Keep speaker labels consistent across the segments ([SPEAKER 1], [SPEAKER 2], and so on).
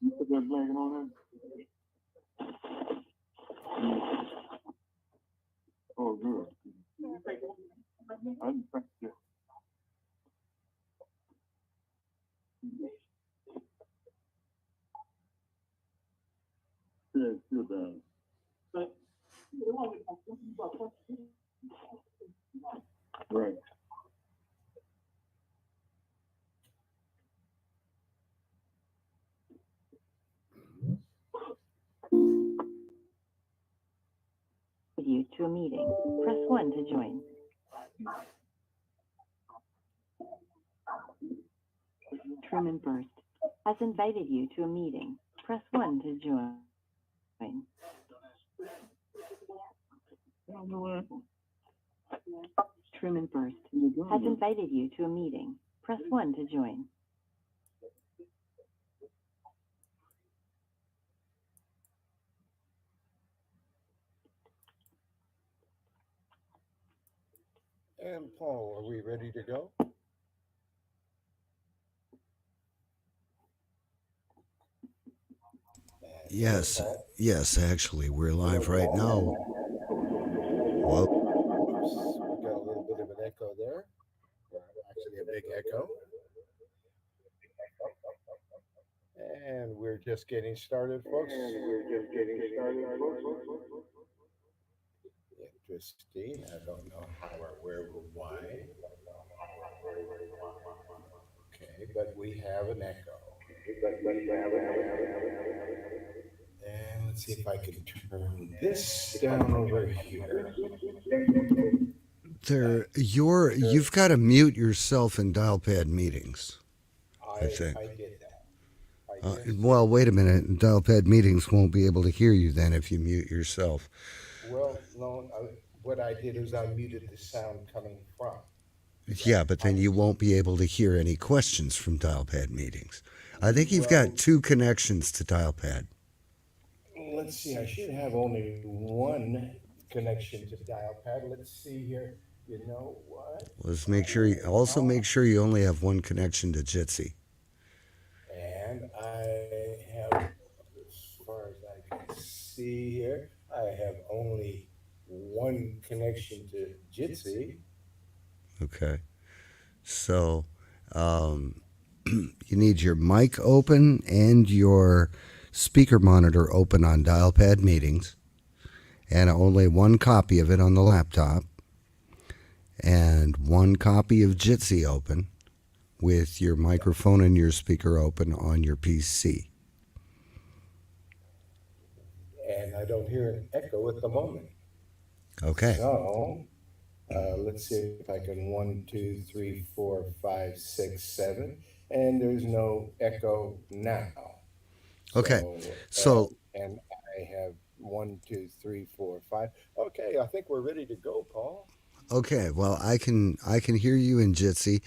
[SPEAKER 1] Put that blanket on there. Oh, good. I just think that. Yeah, it's still down. Right.
[SPEAKER 2] You to a meeting. Press 1 to join. Truman Berst has invited you to a meeting. Press 1 to join. Truman Berst has invited you to a meeting. Press 1 to join.
[SPEAKER 3] And Paul, are we ready to go?
[SPEAKER 4] Yes, yes, actually, we're live right now. Whoa.
[SPEAKER 3] Oops, we got a little bit of an echo there. Actually, a big echo. And we're just getting started, folks. Interesting. I don't know how or where or why. Okay, but we have an echo. And let's see if I can turn this down over here.
[SPEAKER 4] You've got to mute yourself in dial pad meetings, I think.
[SPEAKER 3] I did that.
[SPEAKER 4] Well, wait a minute. Dial pad meetings won't be able to hear you then if you mute yourself.
[SPEAKER 3] Well, no, what I did is I muted the sound coming from.
[SPEAKER 4] Yeah, but then you won't be able to hear any questions from dial pad meetings. I think you've got 2 connections to dial pad.
[SPEAKER 3] Let's see, I should have only one connection to dial pad. Let's see here. You know what?
[SPEAKER 4] Let's make sure you only have one connection to Jitsi.
[SPEAKER 3] And I have, as far as I can see here, I have only one connection to Jitsi.
[SPEAKER 4] Okay. So you need your mic open and your speaker monitor open on dial pad meetings, and only one copy of it on the laptop, and one copy of Jitsi open with your microphone and your speaker open on your PC.
[SPEAKER 3] And I don't hear an echo at the moment.
[SPEAKER 4] Okay.
[SPEAKER 3] So let's see if I can 1, 2, 3, 4, 5, 6, 7, and there's no echo now.
[SPEAKER 4] Okay. So
[SPEAKER 3] and I have 1, 2, 3, 4, 5. Okay, I think we're ready to go, Paul.
[SPEAKER 4] okay, well I can hear you in Jitsi.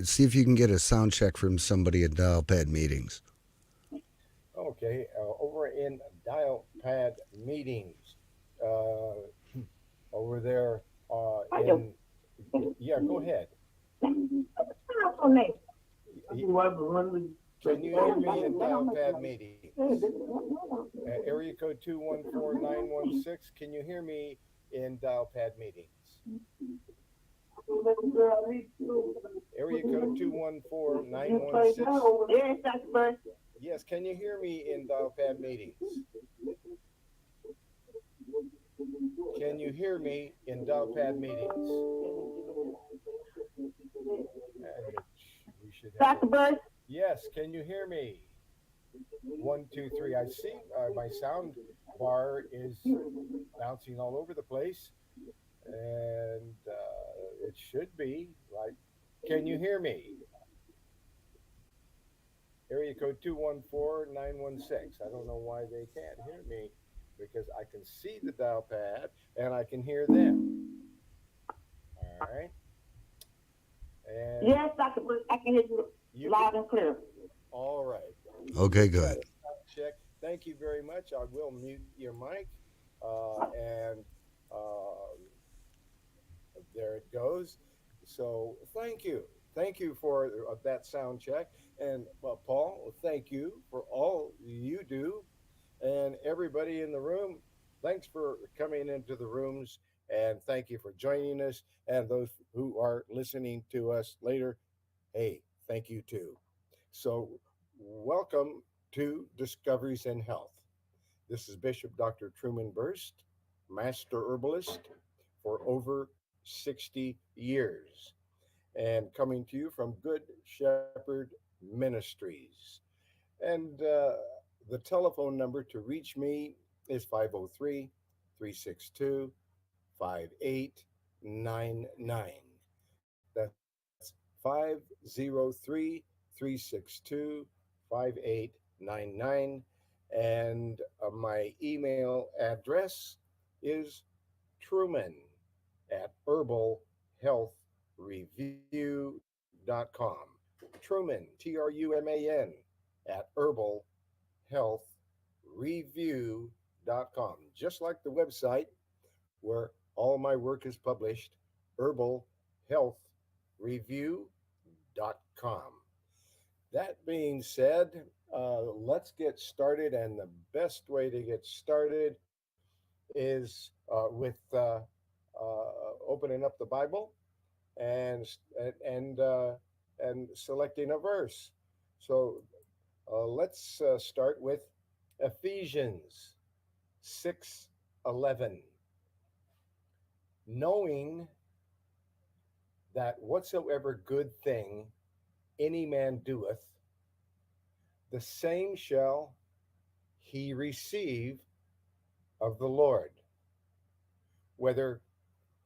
[SPEAKER 4] See if you can get a sound check from somebody at dial pad meetings.
[SPEAKER 3] Okay, over in dial pad meetings, over there yeah, go ahead. Can you hear me in dial pad meetings? Area code 214-916, can you hear me in dial pad meetings? Area code 214-916. Yes, can you hear me in dial pad meetings? Can you hear me in dial pad meetings? Dr. Berst? Yes, can you hear me? 1, 2, 3. I see my sound bar is bouncing all over the place, and it should be like, can you hear me? Area code 214-916. I don't know why they can't hear me, because I can see the dial pad and I can hear them. All right. And
[SPEAKER 5] yes, Dr. Bush, I can hear you loud and clear.
[SPEAKER 3] All right.
[SPEAKER 4] Okay, good.
[SPEAKER 3] Check. Thank you very much. I will mute your mic, and there it goes. So thank you Thank you for that sound check. And Paul, thank you for all you do. And everybody in the room, thanks for coming into the rooms. And thank you for joining us. And those who are listening to us later, hey, thank you too. So, welcome to Discoveries in Health. This is Bishop Dr. Truman Berst, Master Herbalist for over 60 years, and coming to you from Good Shepherd Ministries. And the telephone number to reach me is 503 362 5899. That's 503 362 5899. And my email address is Truman at herbalhealthreview.com. Truman, Truman, at herbalhealthreview.com. Just like the website where all my work is published, herbalhealthreview.com. That being said, let's get started. And the best way to get started is with opening up the Bible and and uh, and selecting a verse. So let's start with Ephesians 6:11. Knowing that whatsoever good thing any man doeth, the same shall he receive of the Lord, whether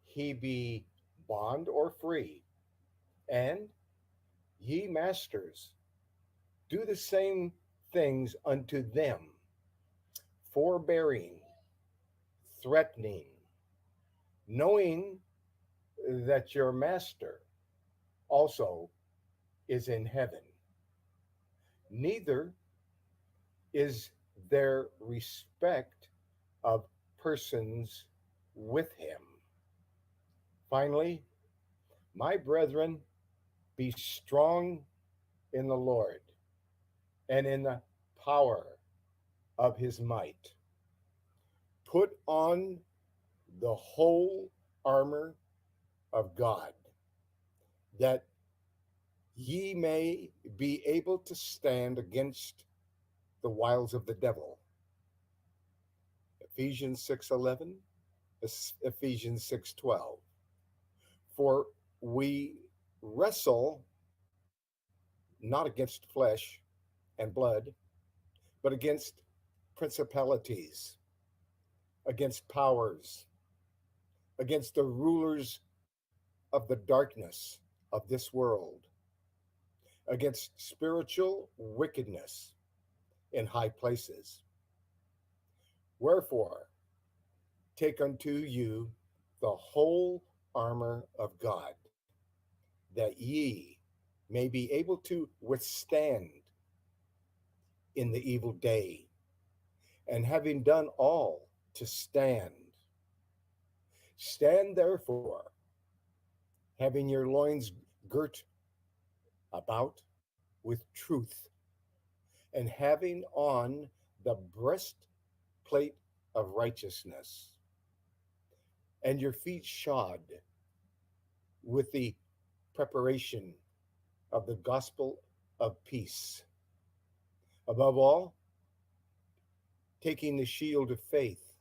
[SPEAKER 3] he be bond or free. And ye masters, do the same things unto them, forbearing, threatening, knowing that your master also is in heaven. Neither is there respect of persons with him. Finally, my brethren, be strong in the Lord and in the power of his might. Put on the whole armor of God, that ye may be able to stand against the wiles of the devil. Ephesians 6:11, Ephesians 6:12. For we wrestle not against flesh and blood, but against principalities, against powers, against the rulers of the darkness of this world, against spiritual wickedness in high places. Wherefore, take unto you the whole armor of God, that ye may be able to withstand in the evil day, and having done all to stand. Stand therefore, having your loins girt about with truth, and having on the breastplate of righteousness, and your feet shod with the preparation of the gospel of peace. Above all, taking the shield of faith,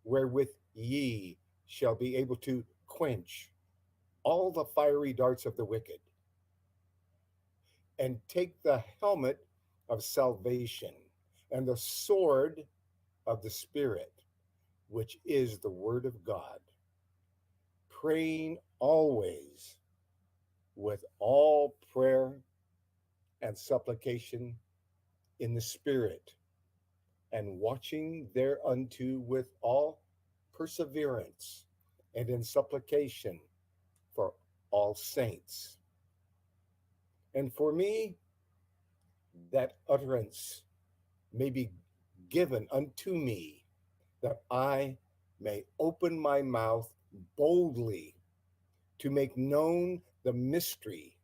[SPEAKER 3] wherewith ye shall be able to quench all the fiery darts of the wicked, and take the helmet of salvation and the sword of the Spirit, which is the word of God, praying always with all prayer and supplication in the Spirit, and watching thereunto with all perseverance and in supplication for all saints. And for me, that utterance may be given unto me, that I may open my mouth boldly to make known the mystery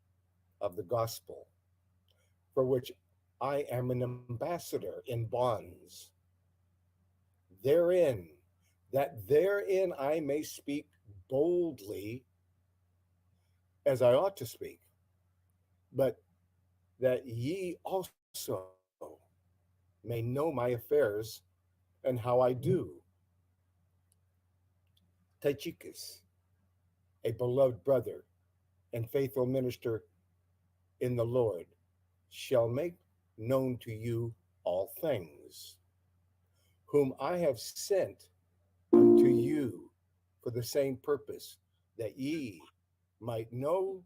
[SPEAKER 3] of the gospel, for which I am an ambassador in bonds. Therein, that therein I may speak boldly as I ought to speak, but that ye also may know my affairs and how I do. Tychicus, a beloved brother and faithful minister in the Lord, shall make known to you all things, whom I have sent unto you for the same purpose, that ye might know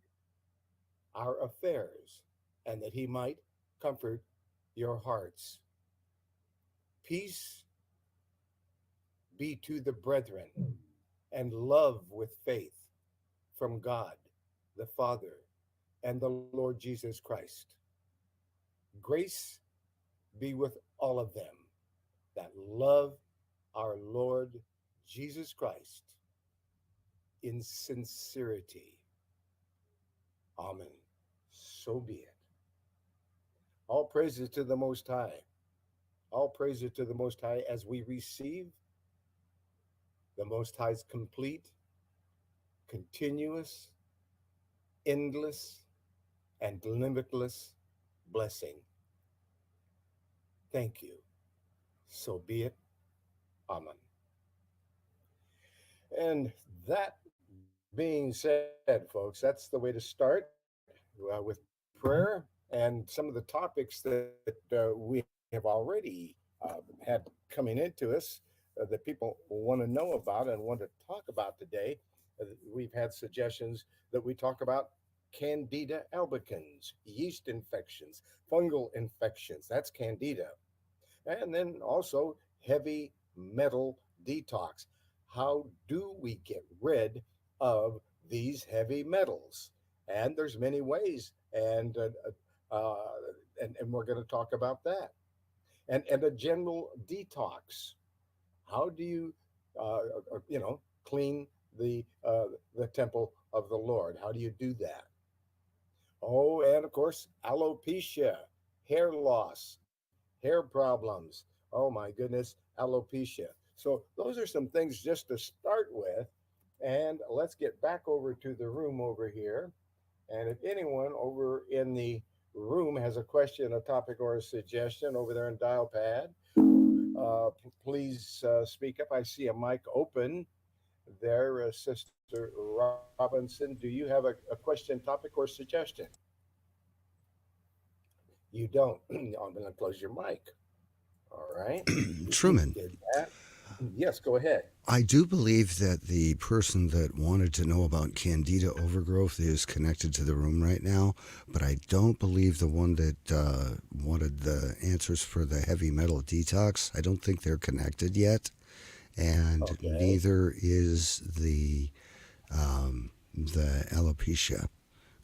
[SPEAKER 3] our affairs, and that he might comfort your hearts. Peace be to the brethren, and love with faith from God the Father and the Lord Jesus Christ. Grace be with all of them that love our Lord Jesus Christ in sincerity. Amen. So be it. All praises to the Most High. All praises to the Most High as we receive the Most High's complete, continuous, endless, and limitless blessing. Thank you. So be it. Amen. And that being said, folks, that's the way to start with prayer and some of the topics that we have already had coming into us that people want to know about and want to talk about today. We've had suggestions that we talk about Candida albicans, yeast infections, fungal infections. That's Candida. And then also heavy metal detox. How do we get rid of these heavy metals? And there's many ways, uh, and we're going to talk about that. And a general detox. How do you, clean the temple of the Lord? How do you do that? Oh, and of course, alopecia, hair loss, hair problems. Oh my goodness, alopecia. So those are some things just to start with. And let's get back over to the room over here. And if anyone over in the room has a question, a topic, or a suggestion over there in dial pad, please speak up. I see a mic open there, Sister Robinson. Do you have a question, topic, or suggestion? You don't. I'm going to close your mic. All right. We
[SPEAKER 4] Truman,
[SPEAKER 3] did that. Yes, go ahead.
[SPEAKER 4] I do believe that the person that wanted to know about Candida overgrowth is connected to the room right now, but I don't believe the one that wanted the answers for the heavy metal detox. I don't think they're connected yet, and
[SPEAKER 3] Okay.
[SPEAKER 4] neither is the alopecia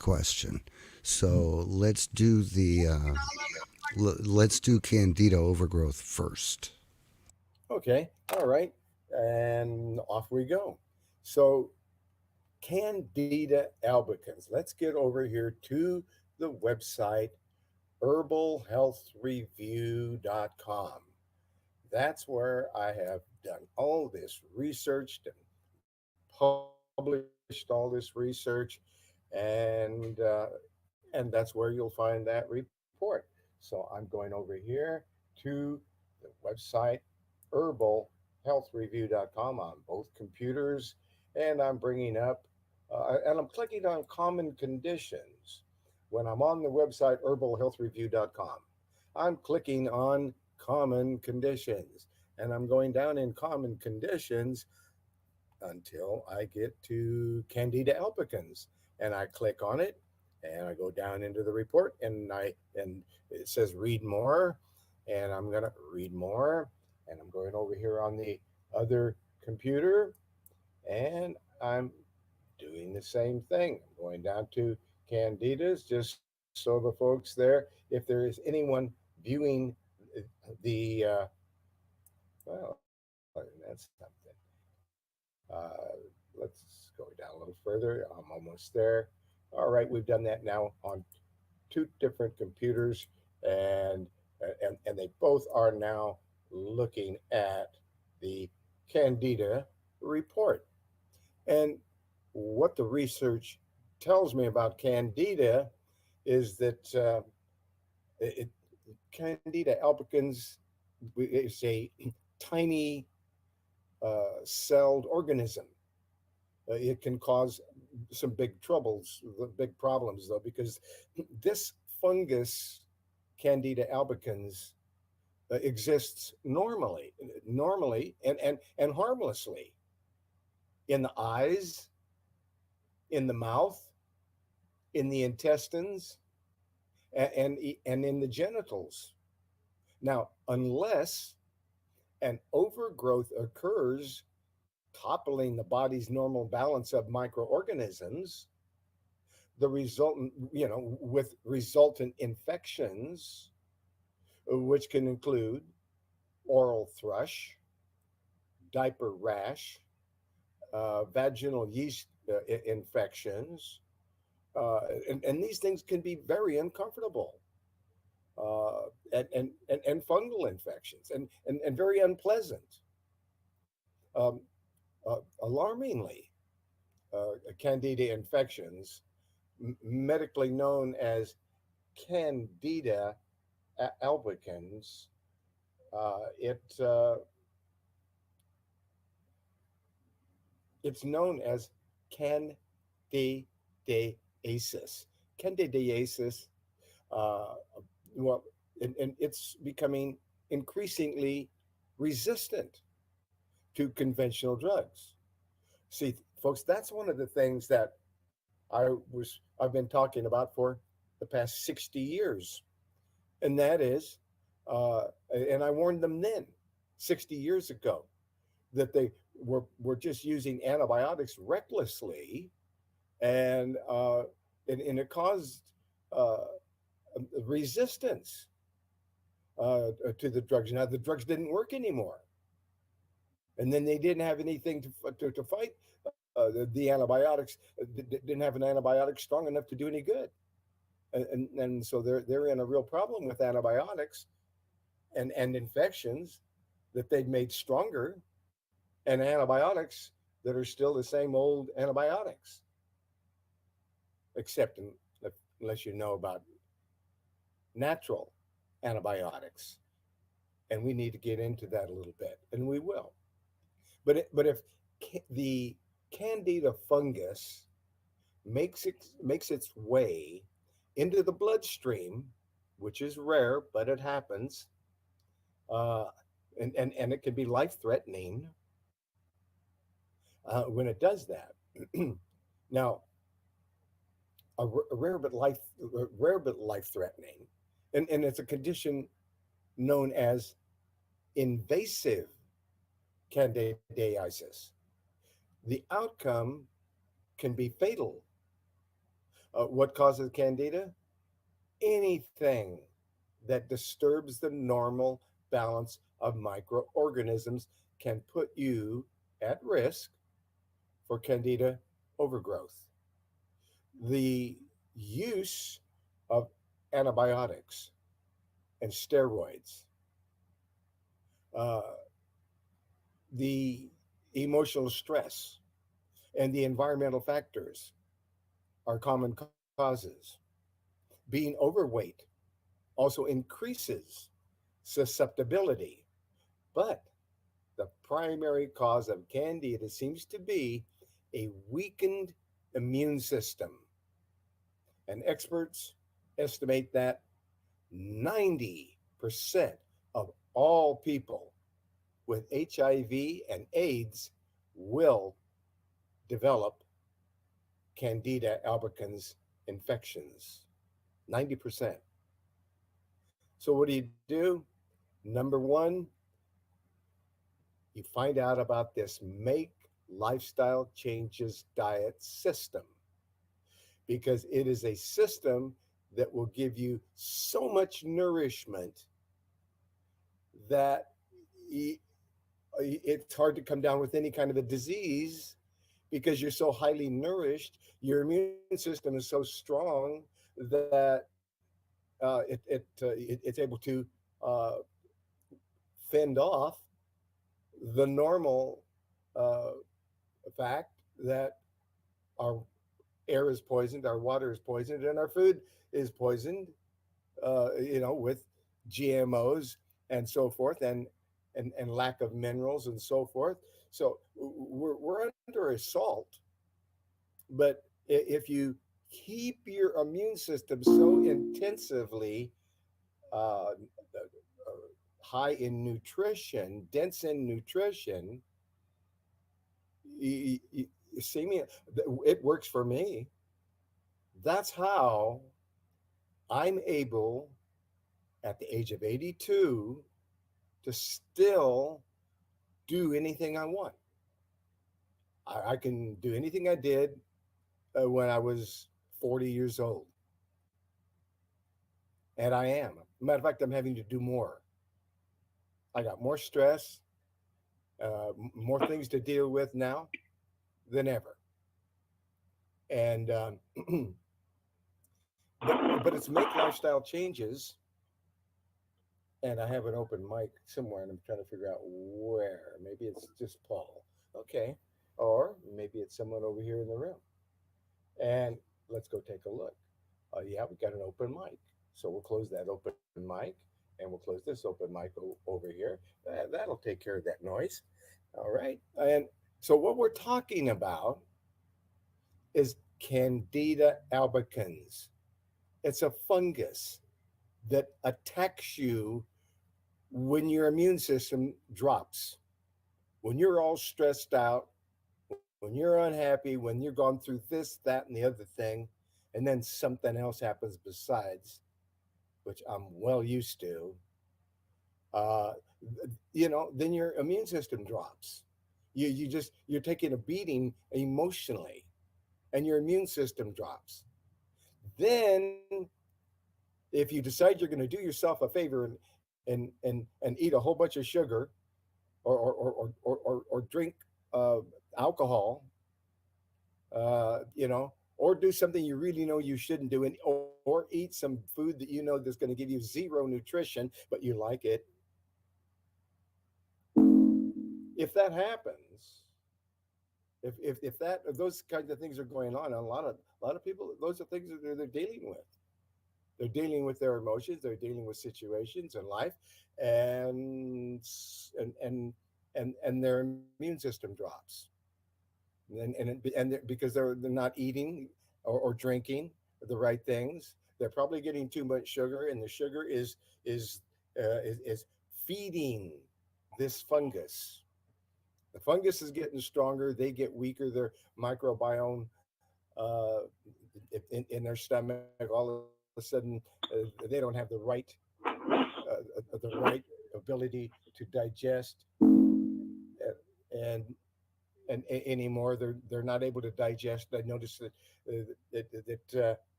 [SPEAKER 4] question. So let's do Candida overgrowth first.
[SPEAKER 3] Okay. All right. And off we go. So, Candida albicans. Let's get over here to the website herbalhealthreview.com. That's where I have done all this research and published all this research, and uh, and that's where you'll find that report. So I'm going over here to the website herbalhealthreview.com on both computers, and I'm bringing up and I'm clicking on common conditions. When I'm on the website herbalhealthreview.com, I'm clicking on common conditions, and I'm going down in common conditions until I get to Candida albicans, and I click on it, and I go down into the report, and it says read more, and I'm gonna read more, and I'm going over here on the other computer, and I'm doing the same thing. I'm going down to Candidas, just so the folks there, if there is anyone viewing the well, that's something. Let's go down a little further. I'm almost there. All right, we've done that now on two different computers, and and they both are now looking at the Candida report. And what the research tells me about Candida is that it, Candida albicans is a tiny celled organism. It can cause some big troubles, big problems, though, because this fungus, Candida albicans, exists normally and harmlessly in the eyes, in the mouth, in the intestines, and in the genitals. Now, unless an overgrowth occurs, toppling the body's normal balance of microorganisms, the resultant, with resultant infections, which can include oral thrush, diaper rash, vaginal yeast infections, and these things can be very uncomfortable, and fungal infections, and very unpleasant. Um, Alarmingly, Candida infections, medically known as Candida albicans, it's known as candidiasis. Candidiasis, uh, well, and it's becoming increasingly resistant to conventional drugs. See, folks, that's one of the things that I've been talking about for the past 60 years, and that is, and I warned them then, 60 years ago, that they were just using antibiotics recklessly, and and it caused uh, resistance to the drugs. Now the drugs didn't work anymore, and then they didn't have anything to fight the antibiotics. Didn't have an antibiotic strong enough to do any good, and so they're in a real problem with antibiotics and infections that they've made stronger, and antibiotics that are still the same old antibiotics, except unless you know about natural antibiotics, and we need to get into that a little bit, and we will. But if the Candida fungus makes its way into the bloodstream, which is rare, but it happens, uh, and it can be life threatening when it does that. Now, a rare but life threatening, and it's a condition known as invasive candidiasis. The outcome can be fatal. What causes candida? Anything that disturbs the normal balance of microorganisms can put you at risk for candida overgrowth. The use of antibiotics and steroids, uh, the emotional stress, and the environmental factors are common causes. Being overweight also increases susceptibility, but the primary cause of candida seems to be a weakened immune system. And experts estimate that 90% of all people with HIV and AIDS will develop Candida albicans infections. 90%. So, what do? Number one, you find out about this Make Lifestyle Changes diet system, because it is a system that will give you so much nourishment that it's hard to come down with any kind of a disease, because you're so highly nourished. Your immune system is so strong that it's able to uh, fend off the normal uh, fact that our air is poisoned, our water is poisoned, and our food is poisoned. With GMOs and so forth, and lack of minerals and so forth. So we're under assault. But if you keep your immune system so intensively uh, high in nutrition, dense in nutrition, you see me, it works for me. That's how I'm able, at the age of 82, to still do anything I want. I can do anything I did when I was 40 years old. And I am. Matter of fact, I'm having to do more. I got more stress, more things to deal with now than ever. And but it's make lifestyle changes. And I have an open mic somewhere, and I'm trying to figure out where. Maybe it's just Paul. Okay. Or maybe it's someone over here in the room. And let's go take a look. Yeah, we got an open mic. So we'll close that open mic, and we'll close this open mic over here. That'll take care of that noise. All right. And so what we're talking about is Candida albicans. It's a fungus that attacks you when your immune system drops, when you're all stressed out, when you're unhappy, when you're going through this, that, and the other thing, and then something else happens besides, which I'm well used to, uh, then your immune system drops. You're taking a beating emotionally, and your immune system drops. Then, if you decide you're going to do yourself a favor and eat a whole bunch of sugar or drink alcohol, or do something you really know you shouldn't do, or eat some food that you know that's going to give you zero nutrition, but you like it. If that happens, if those kinds of things are going on, a lot of people, those are things that they're dealing with. They're dealing with their emotions. They're dealing with situations in life, and and their immune system drops, because they're not eating or drinking the right things. They're probably getting too much sugar, and the sugar is feeding this fungus. The fungus is getting stronger. They get weaker. Their microbiome uh, in their stomach, all of a sudden, they don't have the right ability to digest, and anymore. They're not able to digest. I noticed that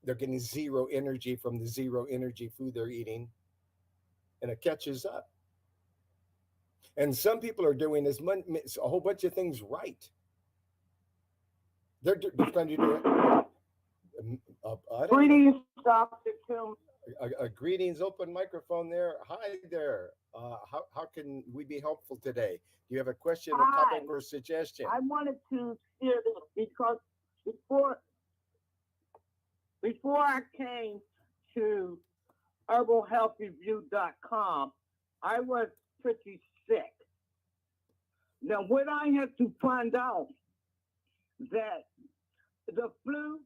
[SPEAKER 3] they're getting zero energy from the zero energy food they're eating, and it catches up. And some people are doing a whole bunch of things right. They're trying to do it. I don't know.
[SPEAKER 5] Greetings, Dr. Tim.
[SPEAKER 3] Greetings, open microphone there. Hi there. How can we be helpful today? Do you have a question, a topic,
[SPEAKER 5] Hi.
[SPEAKER 3] or a suggestion?
[SPEAKER 5] I wanted to share this because before I came to herbalhealthreview.com, I was pretty sick. Now, what I had to find out that the flu,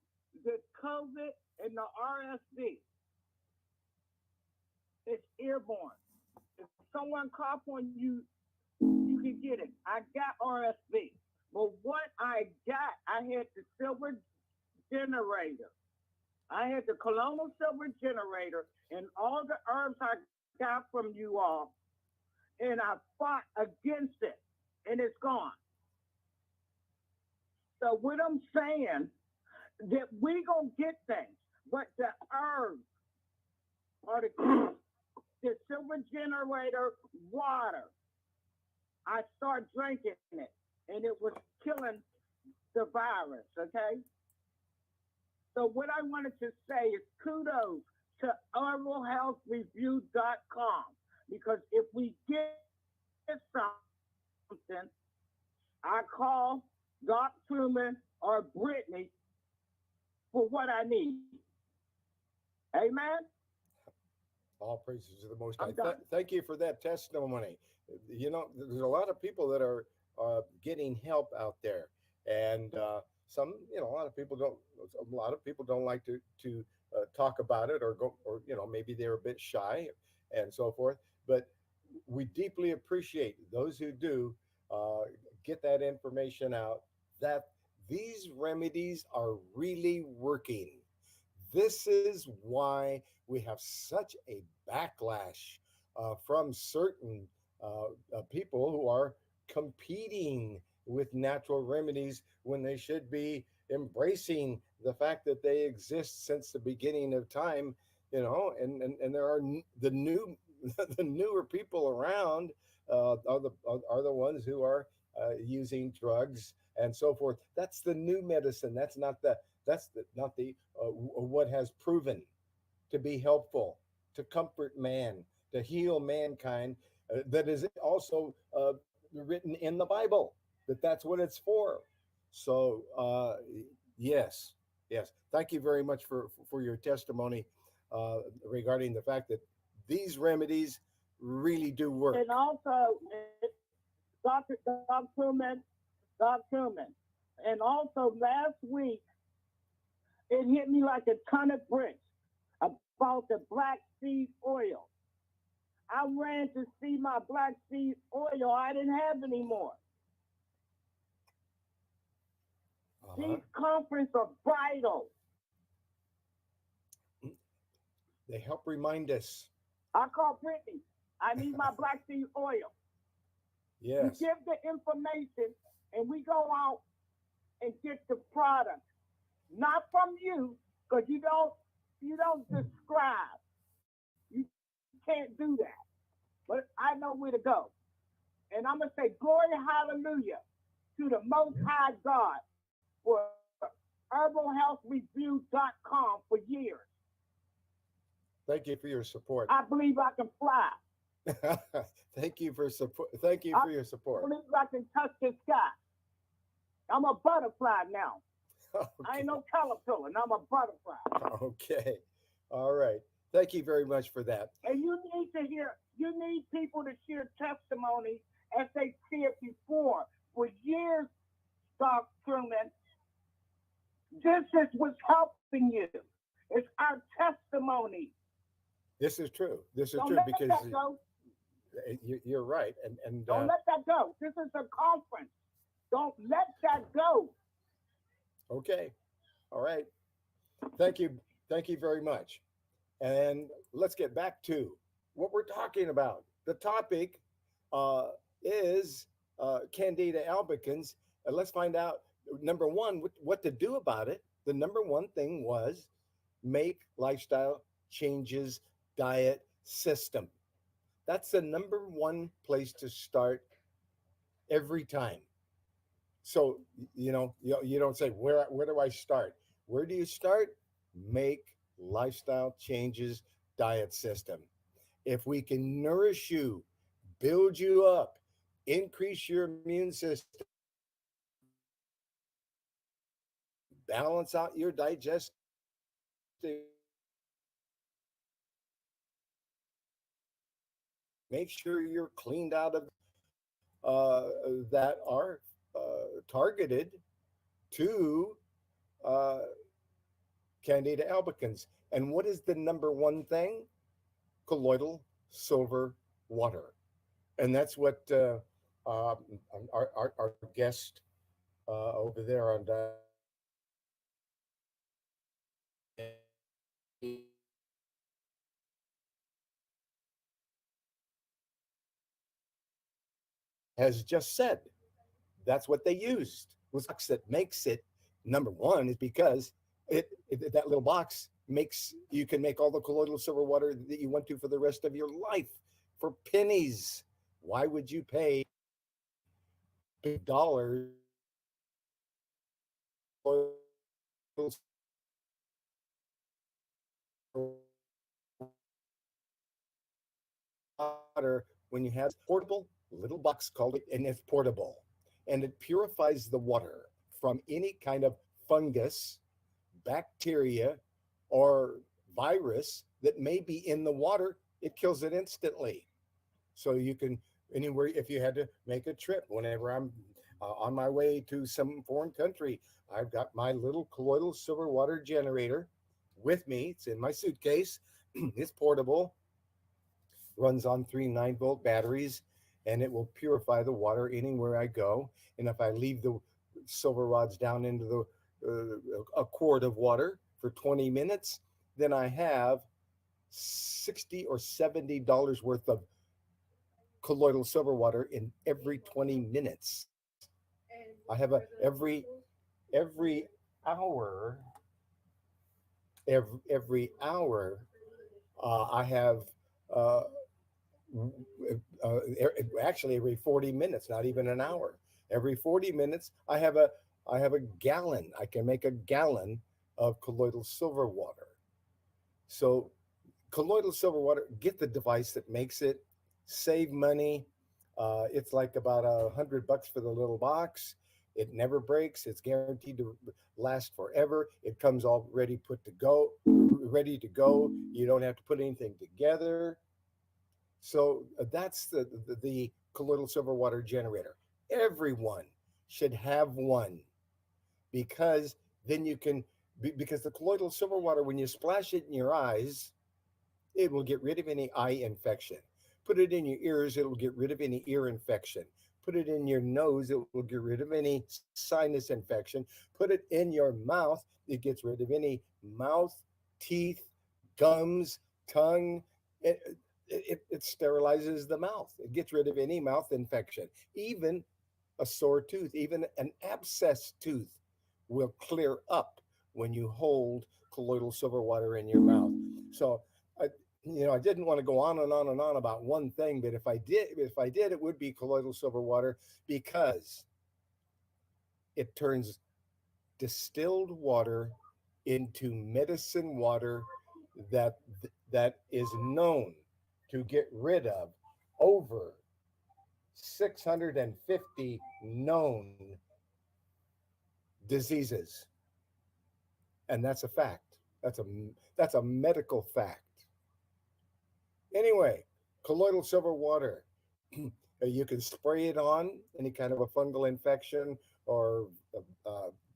[SPEAKER 5] the COVID, and the RSV is airborne. If someone cough on you, you can get it. I got RSV. But what I got, I had the silver generator. I had the colonel silver generator and all the herbs I got from you all, and I fought against it, and it's gone. So what I'm saying, that we gonna get things, but the herbs are the silver generator water. I started drinking it, and it was killing the virus, okay? So what I wanted to say is kudos to herbalhealthreview.com, because if we get something, I call Doc Truman or Brittany for what I need. Amen.
[SPEAKER 3] All praises to the Most
[SPEAKER 5] I'm
[SPEAKER 3] High.
[SPEAKER 5] done.
[SPEAKER 3] Thank you for that testimony. You know, there's a lot of people that are getting help out there, and some, you know, a lot of people don't. A lot of people don't like to talk about it, or go, or you know, maybe they're a bit shy, and so forth. But we deeply appreciate those who do uh, get that information out. That these remedies are really working. This is why we have such a backlash from certain people who are competing with natural remedies when they should be embracing the fact that they exist since the beginning of time. You know, and there are the new the newer people around are the ones who are using drugs and so forth. That's the new medicine. Not the what has proven to be helpful, to comfort man, to heal mankind. That is also written in the Bible. That's what it's for. So yes, yes. Thank you very much for your testimony regarding the fact that these remedies really do work.
[SPEAKER 5] And also, Dr. Truman, Dr. Truman. And also last week, it hit me like a ton of bricks about the black seed oil. I ran to see my black seed oil. I didn't have any more. These conferences are vital.
[SPEAKER 3] They help remind us.
[SPEAKER 5] I call Brittany. I need my black seed oil.
[SPEAKER 3] Yes.
[SPEAKER 5] You give the information, and we go out and get the product. Not from you, because you don't describe. You can't do that. But I know where to go. And I'm going to say glory, hallelujah, to the Most High God for herbalhealthreview.com for years.
[SPEAKER 3] Thank you for your support.
[SPEAKER 5] I believe I can fly.
[SPEAKER 3] Thank you for support. Thank you for your support.
[SPEAKER 5] I believe I can touch the sky. I'm a butterfly now.
[SPEAKER 3] Okay.
[SPEAKER 5] I ain't no caterpillar, and I'm a butterfly.
[SPEAKER 3] Okay. All right. Thank you very much for that.
[SPEAKER 5] And you need people to share testimony as they shared before. For years, Dr. Truman, this is what's helping you. It's our testimony.
[SPEAKER 3] This is true. This is
[SPEAKER 5] Don't
[SPEAKER 3] true
[SPEAKER 5] let
[SPEAKER 3] because
[SPEAKER 5] that go.
[SPEAKER 3] you're right. And
[SPEAKER 5] Don't let that go. This is a conference. Don't let that go.
[SPEAKER 3] okay. All right. Thank you. Thank you very much. And let's get back to what we're talking about. The topic is Candida albicans. And let's find out, number one, what to do about it. The number one thing was make lifestyle changes, diet, system. That's the number one place to start every time. So, you don't say, where do I start? Where do you start? Make lifestyle changes, diet system. If we can nourish you, build you up, increase your immune system, balance out your digestive, make sure you're cleaned out of that are targeted to uh, Candida albicans. And what is the number one thing? Colloidal silver water. And that's what our guest over there on has just said. That's what they used. Was that makes it number one is because that little box makes you can make all the colloidal silver water that you want to for the rest of your life for pennies. Why would you pay big dollars water when you have portable little box called it, and it's portable, and it purifies the water from any kind of fungus, bacteria, or virus that may be in the water. It kills it instantly. So you can anywhere if you had to make a trip. Whenever I'm on my way to some foreign country, I've got my little colloidal silver water generator with me. It's in my suitcase. It's portable, runs on three 9-volt batteries, and it will purify the water anywhere I go. And if I leave the silver rods down into a quart of water for 20 minutes, then I have 60 or $70 worth of colloidal silver water in every 20 minutes. I have a every hour every hour I have uh, uh, actually every 40 minutes, not even an hour. Every 40 minutes, I have a gallon. I can make a gallon of colloidal silver water. So colloidal silver water, get the device that makes it, save money. It's like about $100 for the little box. It never breaks. It's guaranteed to last forever. It comes all ready ready to go. You don't have to put anything together. So that's the colloidal silver water generator. Everyone should have one, because then you can, because the colloidal silver water, when you splash it in your eyes, it will get rid of any eye infection. Put it in your ears, it will get rid of any ear infection. Put it in your nose, it will get rid of any sinus infection. Put it in your mouth, it gets rid of any mouth, teeth, gums, tongue. It sterilizes the mouth. It gets rid of any mouth infection. Even a sore tooth, even an abscess tooth will clear up when you hold colloidal silver water in your mouth. So I didn't want to go on and on and on about one thing, but if I did, it would be colloidal silver water, because it turns distilled water into medicine water that that is known to get rid of over 650 known diseases. And that's a fact. That's a medical fact. Anyway, colloidal silver water. You can spray it on any kind of a fungal infection, or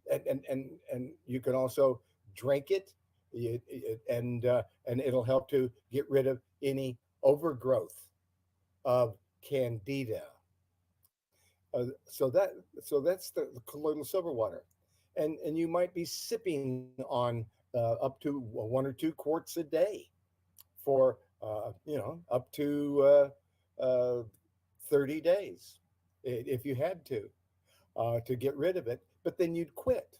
[SPEAKER 3] and you can also drink it, and it'll help to get rid of any overgrowth of candida. So that's the colloidal silver water, and you might be sipping on up to 1 or 2 quarts a day for up to 30 days, if you had to get rid of it. But then you'd quit.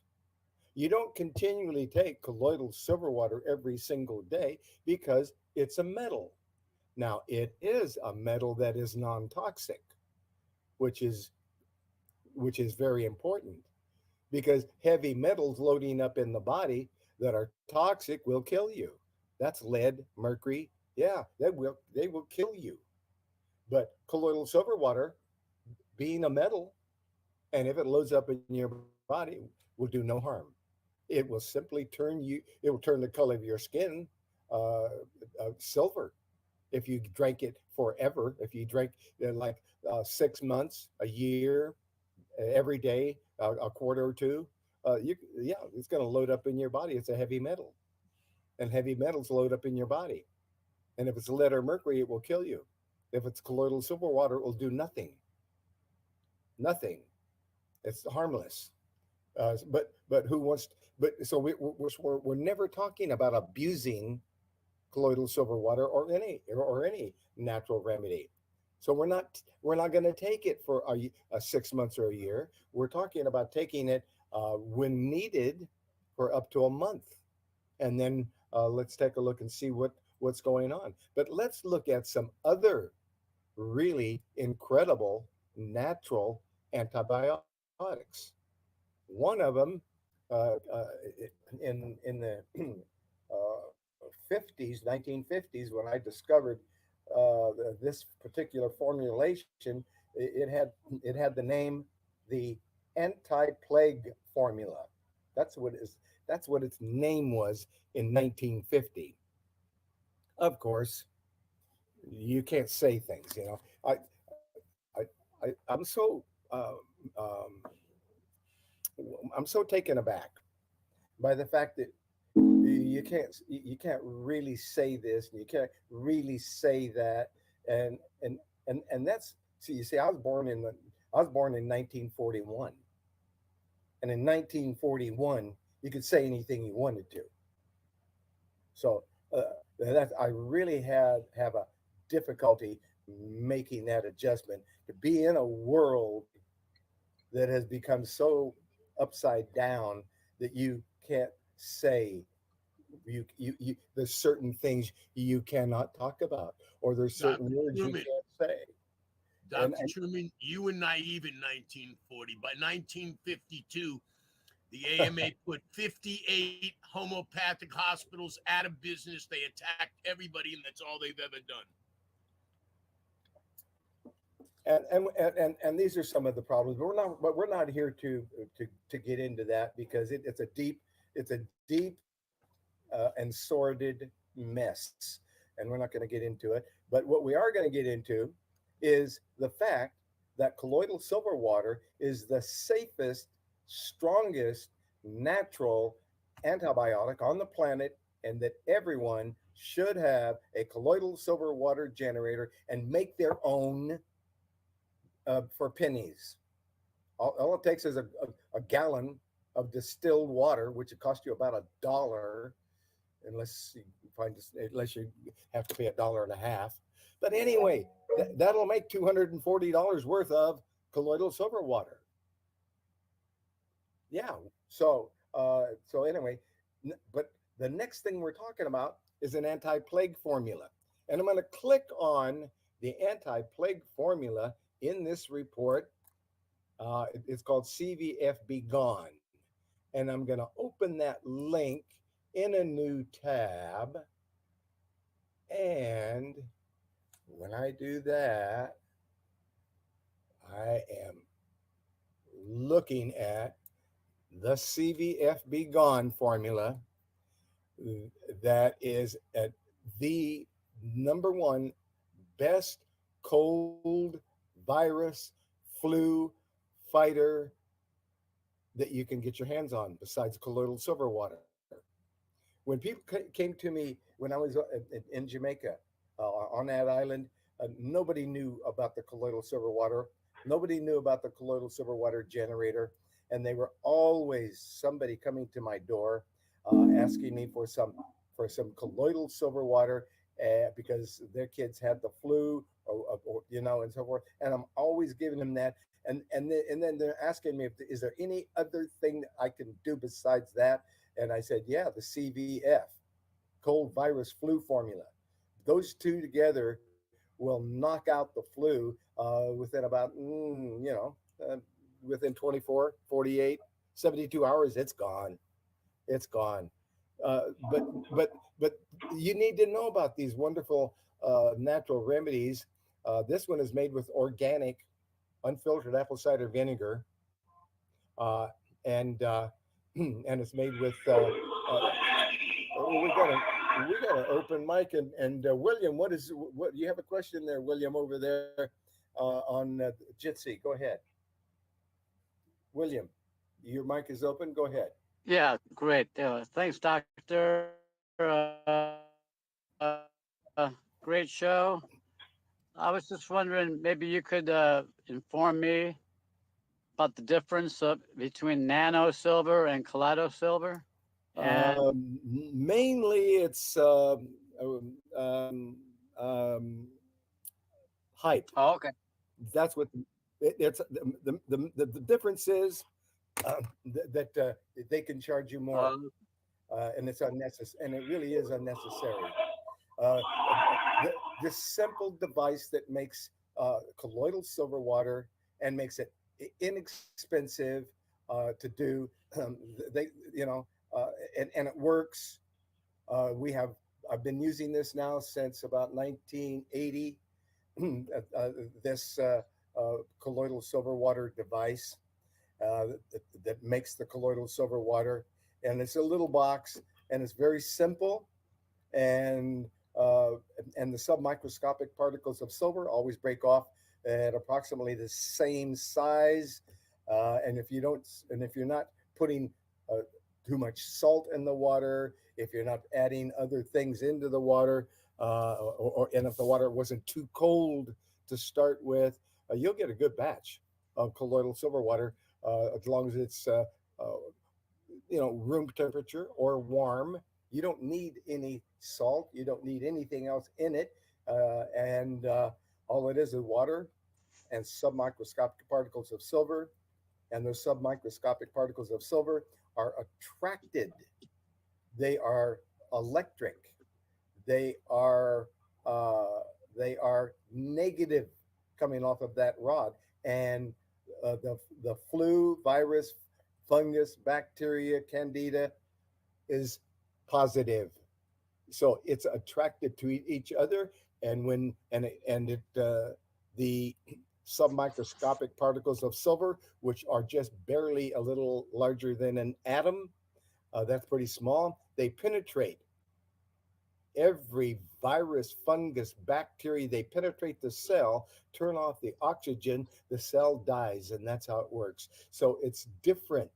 [SPEAKER 3] You don't continually take colloidal silver water every single day, because it's a metal. Now, it is a metal that is non-toxic, which is very important, because heavy metals loading up in the body that are toxic will kill you. That's lead, mercury. Yeah, they will kill you. But colloidal silver water, being a metal, and if it loads up in your body, will do no harm. It will simply it will turn the color of your skin silver if you drank it forever. If you drank 6 months, a year, every day, a quarter or two, it's going to load up in your body. It's a heavy metal, and heavy metals load up in your body. And if it's lead or mercury, it will kill you. If it's colloidal silver water, it will do nothing. Nothing. It's harmless. But who wants? So we're never talking about abusing colloidal silver water or any natural remedy. So we're not going to take it for 6 months or a year. We're talking about taking it when needed for up to a month, and then let's take a look and see what's going on. But let's look at some other really incredible natural antibiotics. One of them, in the 50s, 1950s, when I discovered this particular formulation, it had the name the anti-plague formula. That's what its name was in 1950. Of course, you can't say things. I'm so I'm so taken aback by the fact that you can't really say this and you can't really say that, and that's, see, you see, I was born in 1941, and in 1941 you could say anything you wanted to. So that I really have a difficulty making that adjustment to be in a world that has become so upside down that you can't say, there's certain things you cannot talk about, or there's certain
[SPEAKER 6] Dr.
[SPEAKER 3] words you
[SPEAKER 6] Truman,
[SPEAKER 3] can't say.
[SPEAKER 6] Dr. Truman, you were naive in 1940. By 1952, the AMA put 58 homeopathic hospitals out of business. They attacked everybody, and that's all they've ever done.
[SPEAKER 3] And these are some of the problems, but we're not here to get into that, because it's a deep and sordid mess, and we're not going to get into it. But what we are going to get into is the fact that colloidal silver water is the safest, strongest natural antibiotic on the planet, and that everyone should have a colloidal silver water generator and make their own for pennies. All it takes is a gallon of distilled water, which would cost you about $1, unless you have to pay $1.50. But anyway, that'll make $240 worth of colloidal silver water. Yeah. So anyway, but the next thing we're talking about is an anti-plague formula, and I'm going to click on the anti-plague formula in this report. It's called CVF Be Gone, and I'm going to open that link in a new tab. And when I do that, I am looking at the CVF Be Gone formula that is at the number one best cold virus flu fighter that you can get your hands on, besides colloidal silver water. When people came to me when I was in Jamaica, on that island, nobody knew about the colloidal silver water. Nobody knew about the colloidal silver water generator, and they were always somebody coming to my door asking me for some colloidal silver water because their kids had the flu, or and so forth. And I'm always giving them that. And then they're asking me, is there any other thing that I can do besides that? And I said, yeah, the CVF, cold virus flu formula. Those two together will knock out the flu within about, within 24, 48, 72 hours, it's gone. It's gone. But you need to know about these wonderful natural remedies. This one is made with organic, unfiltered apple cider vinegar, and it's made with. We got an open mic, and William, what you have a question there, William, over there on Jitsi? Go ahead, William. Your mic is open. Go ahead.
[SPEAKER 7] Yeah, great. Thanks, Doctor. Great show. I was just wondering, maybe you could inform me about the difference between nano silver and kaleido silver. And
[SPEAKER 3] mainly, it's hype.
[SPEAKER 7] oh, okay.
[SPEAKER 3] That's what it's the difference is. That they can charge you more, and it's unnecessary, and it really is unnecessary. This simple device that makes colloidal silver water and makes it inexpensive to do. And it works. We have I've been using this now since about 1980. This colloidal silver water device that makes the colloidal silver water, and it's a little box, and it's very simple, and uh, and the submicroscopic particles of silver always break off at approximately the same size, and if you're not putting uh, too much salt in the water, if you're not adding other things into the water, and if the water wasn't too cold to start with, you'll get a good batch of colloidal silver water as long as it's uh, room temperature or warm. You don't need any salt. You don't need anything else in it, and all it is water and submicroscopic particles of silver. And those submicroscopic particles of silver are attracted. They are electric. They are uh, they are negative coming off of that rod, and the flu, virus, fungus, bacteria, candida is positive. So it's attracted to each other, and when and it the submicroscopic particles of silver, which are just barely a little larger than an atom, that's pretty small. They penetrate every virus, fungus, bacteria. They penetrate the cell, turn off the oxygen, the cell dies, and that's how it works. So it's different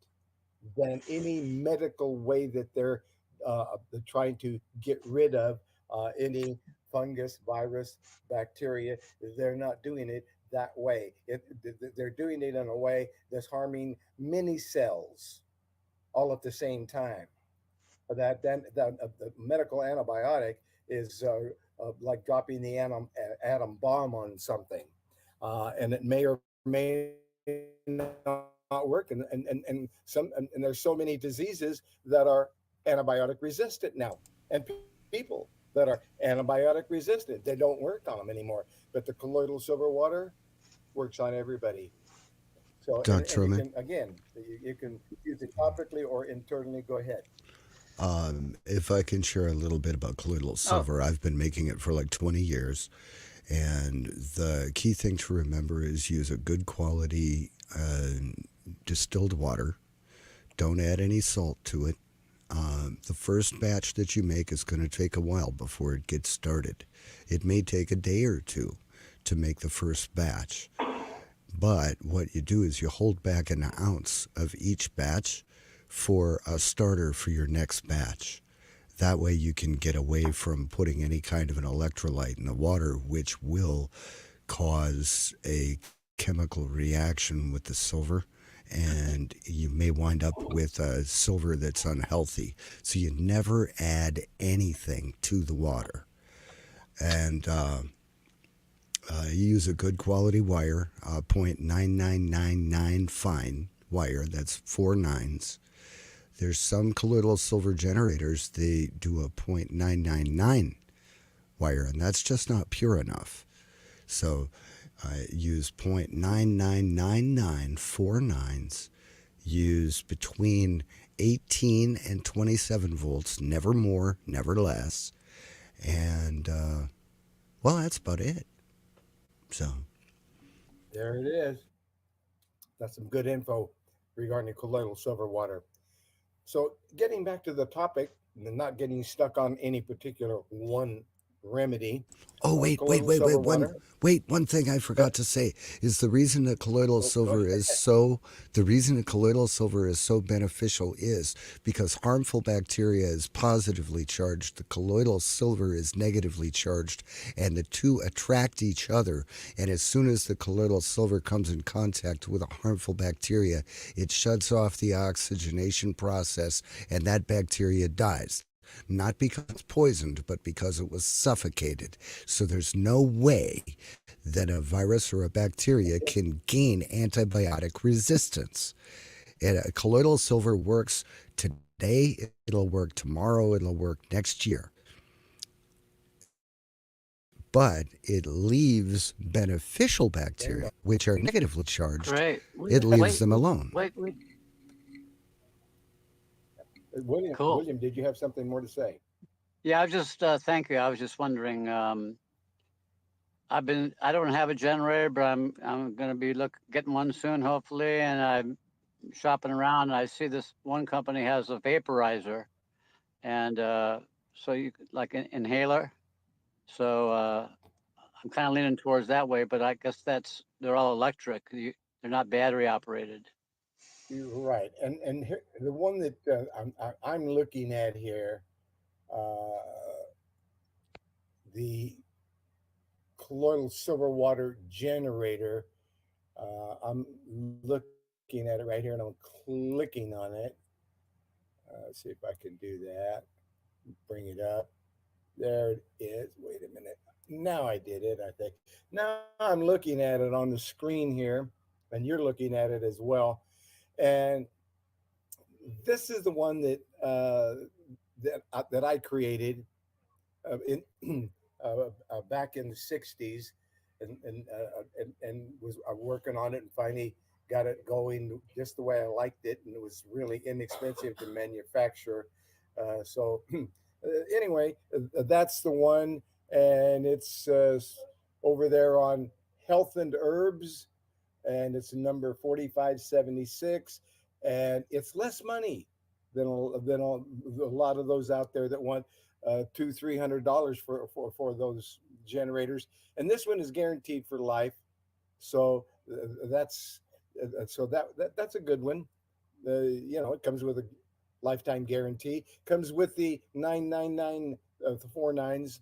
[SPEAKER 3] than any medical way that they're trying to get rid of any fungus, virus, bacteria. They're not doing it that way. They're doing it in a way that's harming many cells all at the same time. The medical antibiotic is like dropping the atom bomb on something, and it may or may not work. And there's so many diseases that are antibiotic resistant now, and people that are antibiotic resistant, they don't work on them anymore. But the colloidal silver water works on everybody. So, and
[SPEAKER 4] Truman.
[SPEAKER 3] you can use it topically or internally. Go ahead.
[SPEAKER 4] If I can share a little bit about colloidal silver, I've been making it for like 20 years. And the key thing to remember is use a good quality distilled water. Don't add any salt to it. The first batch that you make is going to take a while before it gets started. It may take a day or two to make the first batch. But what you do is you hold back an ounce of each batch for a starter for your next batch. That way you can get away from putting any kind of an electrolyte in the water, which will cause a chemical reaction with the silver, and you may wind up with a silver that's unhealthy. So you never add anything to the water. And you use a good quality wire, 0.9999 fine wire, that's 4 nines. There's some colloidal silver generators, they do a 0.999 wire, and that's just not pure enough. So use 0.9999, 4 nines. Use between 18 and 27 volts, never more, never less. And, well, that's about it. So
[SPEAKER 3] there it is. That's some good info regarding colloidal silver water. So getting back to the topic, and not getting stuck on any particular one remedy.
[SPEAKER 4] Oh, wait. One thing I forgot to say is the reason that colloidal silver is so beneficial is because harmful bacteria is positively charged, the colloidal silver is negatively charged, and the two attract each other. And as soon as the colloidal silver comes in contact with a harmful bacteria, it shuts off the oxygenation process, and that bacteria dies. Not because it's poisoned, but because it was suffocated. So there's no way that a virus or a bacteria can gain antibiotic resistance. And colloidal silver works today, it'll work tomorrow, it'll work next year. But it leaves beneficial bacteria, which are negatively charged.
[SPEAKER 7] Great.
[SPEAKER 4] It leaves them alone.
[SPEAKER 7] Wait.
[SPEAKER 3] William,
[SPEAKER 7] Cool.
[SPEAKER 3] William, did you have something more to say?
[SPEAKER 7] Yeah, I was just thank you. I was just wondering. I don't have a generator, but I'm gonna be getting one soon, hopefully. And I'm shopping around, and I see this one company has a vaporizer, and so you like an inhaler. So I'm kind of leaning towards that way, but I guess they're all electric. They're not battery operated.
[SPEAKER 3] You're right, and here, the one that I'm looking at here, uh, the colloidal silver water generator. I'm looking at it right here, and I'm clicking on it. See if I can do that. Bring it up. There it is. Wait a minute. Now I did it, I think. Now I'm looking at it on the screen here, and you're looking at it as well. And this is the one that I created back in the '60s, and was working on it, and finally got it going just the way I liked it, and it was really inexpensive to manufacture. So anyway, that's the one, and it's over there on Health and Herbs, and it's number 4576, and it's less money than a lot of those out there that want $200-300 for those generators, and this one is guaranteed for life. So that's that's a good one. It comes with a lifetime guarantee. Comes with the 999 four nines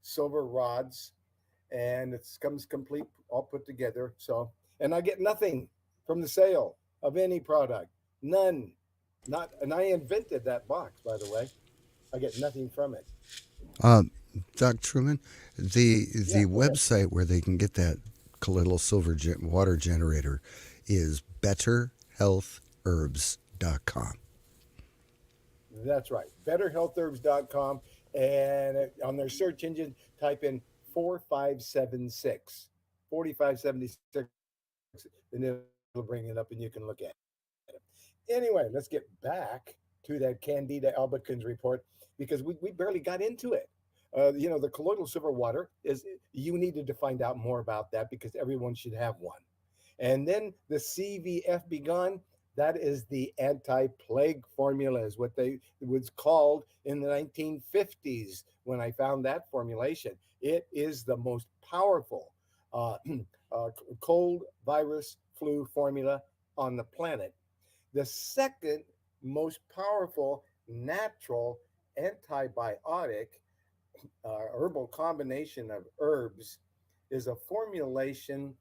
[SPEAKER 3] silver rods, and it comes complete, all put together. So, and I get nothing from the sale of any product, none. Not, and I invented that box, by the way. I get nothing from it.
[SPEAKER 4] Uh, Doc Truman, the
[SPEAKER 3] Yeah, go ahead.
[SPEAKER 4] website where they can get that colloidal silver water generator is betterhealthherbs.com.
[SPEAKER 3] That's right. BetterHealthHerbs.com. And on their search engine, type in 4576, 4576, and it'll bring it up and you can look at it. Anyway, let's get back to that Candida albicans report, because we barely got into it. The colloidal silver water is, you needed to find out more about that because everyone should have one. And then the CVF begun, that is the anti-plague formula, is what it was called in the 1950s when I found that formulation. It is the most powerful uh, cold virus flu formula on the planet. The second most powerful natural antibiotic, herbal combination of herbs, is a formulation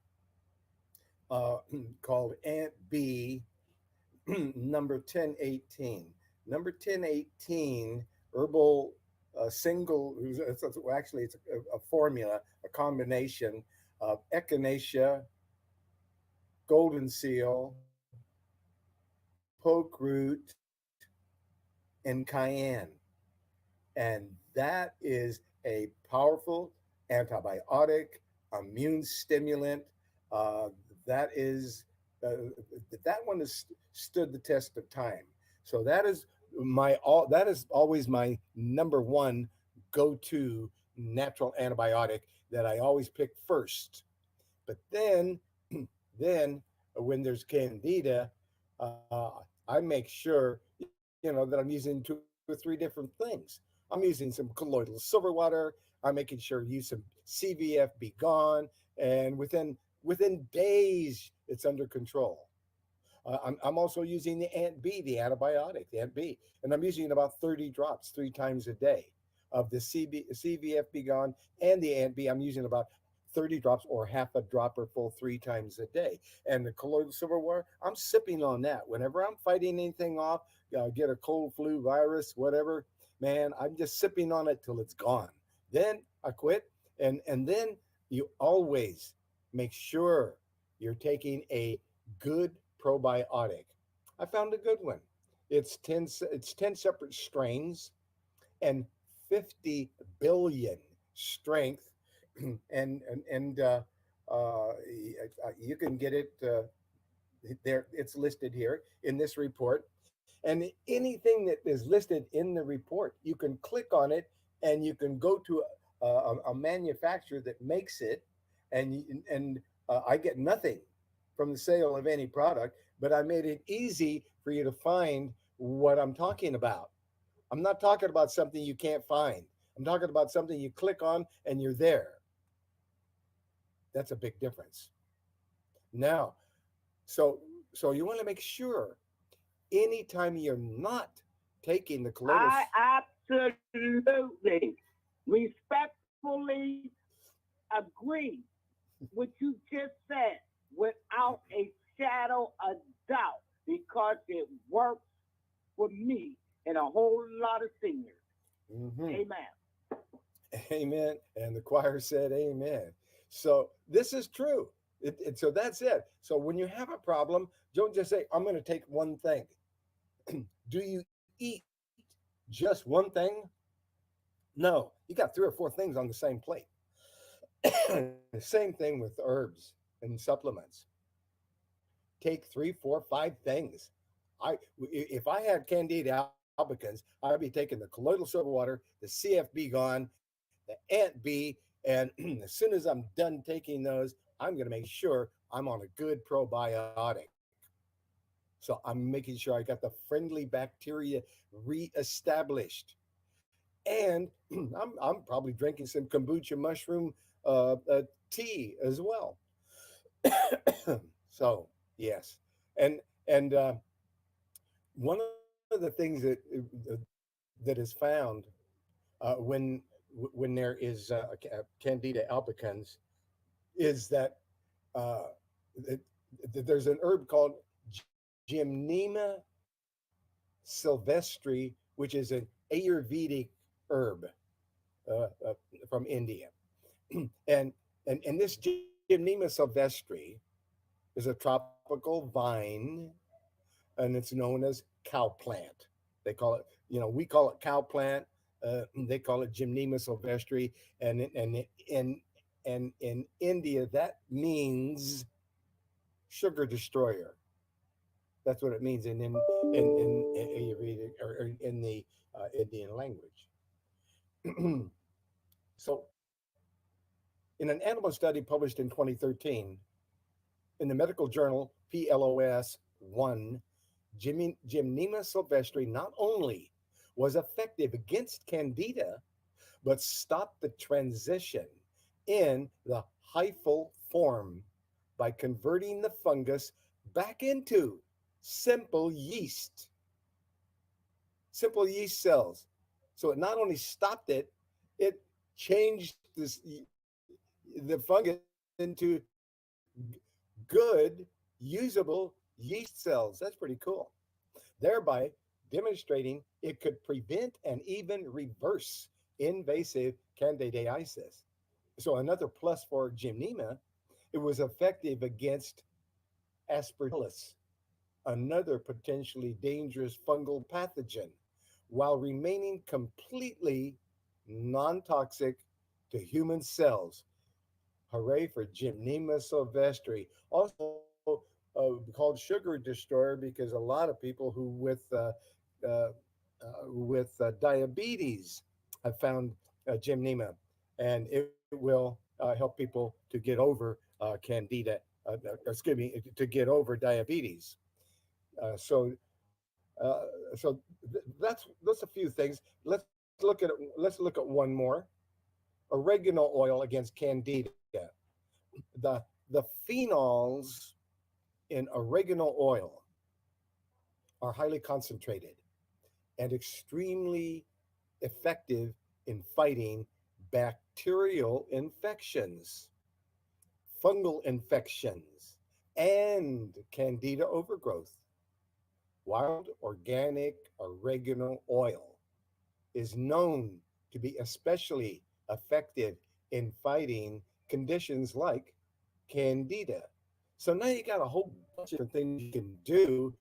[SPEAKER 3] uh, called Ant B number 1018. Number 1018 herbal single, actually, it's a formula, a combination of echinacea, golden seal, poke root, and cayenne. And that is a powerful antibiotic, immune stimulant. Uh, that is that one has stood the test of time. So that is always my number one go-to natural antibiotic that I always pick first. But then when there's candida, I make sure that I'm using 2 or 3 different things. I'm using some colloidal silver water. I'm making sure to use some CVF Be Gone, and within days it's under control. I'm also using the Ant B, the antibiotic, the Ant B, and I'm using about 30 drops 3 times a day of the CVF Be Gone and the Ant B. I'm using about 30 drops or half a dropper full 3 times a day. And the colloidal silverware, I'm sipping on that. Whenever I'm fighting anything off, get a cold flu virus, whatever, man, I'm just sipping on it till it's gone. Then I quit. And then you always make sure you're taking a good probiotic. I found a good one. It's 10 separate strains and 50 billion strength, and you can get it there. It's listed here in this report. And anything that is listed in the report, you can click on it and you can go to a manufacturer that makes it, and I get nothing from the sale of any product, but I made it easy for you to find what I'm talking about. I'm not talking about something you can't find. I'm talking about something you click on and you're there. That's a big difference. Now, so so you want to make sure anytime you're not taking the colloidal.
[SPEAKER 5] I absolutely, respectfully agree what you just said without a shadow of doubt because it works for me and a whole lot of seniors.
[SPEAKER 3] Mhm.
[SPEAKER 5] Amen.
[SPEAKER 3] Amen. And the choir said amen. So this is true. So that's it. So when you have a problem, don't just say, I'm going to take one thing. Do you eat just one thing? No, you got three or four things on the same plate. Same thing with herbs and supplements. Take three, four, five things. If I had Candida albicans, I'd be taking the colloidal silver water, the CFB gone, the Ant B, and as soon as I'm done taking those, I'm going to make sure I'm on a good probiotic. So I'm making sure I got the friendly bacteria reestablished. And I'm probably drinking some kombucha mushroom tea as well. So yes, and and one of the things that is found when there is Candida albicans is that uh, it, there's an herb called Gymnema sylvestri, which is an Ayurvedic herb uh, uh, from India, and and this Gymnema sylvestri is a tropical vine, and it's known as cow plant. They call it, we call it cow plant. They call it Gymnema sylvestri, and in India that means sugar destroyer. That's what it means in Ayurvedic or in the Indian language. So, in an animal study published in 2013 in the medical journal PLOS 1, Gymnema sylvestri not only was effective against candida, but stopped the transition in the hyphal form by converting the fungus back into simple yeast, simple yeast cells. So it not only stopped it, it changed the fungus into good, usable yeast cells. That's pretty cool. Thereby demonstrating it could prevent and even reverse invasive candidiasis. So another plus for Gymnema, it was effective against aspergillus, another potentially dangerous fungal pathogen, while remaining completely non-toxic to human cells. Hooray for Gymnema sylvestri. Also called sugar destroyer because a lot of people who uh, with diabetes have found Gymnema, and it will help people to get over candida, excuse me, to get over diabetes. So so that's a few things. Let's look at one more. Oregano oil against candida. The phenols in oregano oil are highly concentrated and extremely effective in fighting bacterial infections, fungal infections, and candida overgrowth. Wild organic oregano oil is known to be especially effective in fighting conditions like candida. So now you got a whole bunch of different things you can do,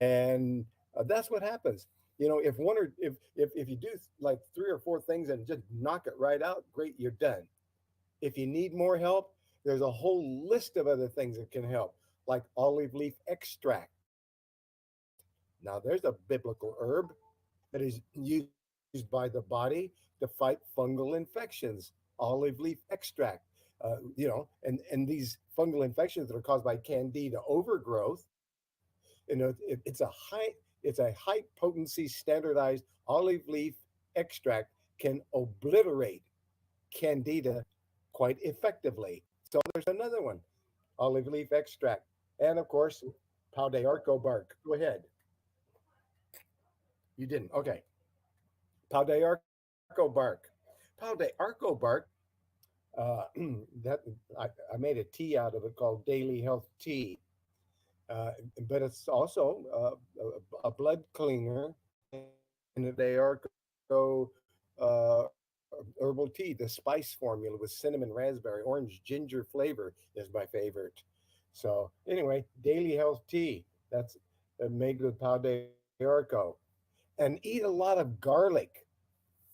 [SPEAKER 3] and that's what happens. If one or if you do like three or four things and just knock it right out, great, you're done. If you need more help, there's a whole list of other things that can help, like olive leaf extract, Now, there's a biblical herb that is used by the body to fight fungal infections. Olive leaf extract, and these fungal infections that are caused by Candida overgrowth. It's a high potency standardized olive leaf extract can obliterate Candida quite effectively. So there's another one, olive leaf extract, and of course, pau de arco bark. Go ahead. You didn't. Okay. Pau de arco bark. Pau de arco bark. That I made a tea out of it called Daily Health Tea. Uh, but it's also a blood cleaner, and they are herbal tea. The spice formula with cinnamon, raspberry, orange, ginger flavor is my favorite. So anyway, Daily Health Tea. That's made with pau de arco. And eat a lot of garlic.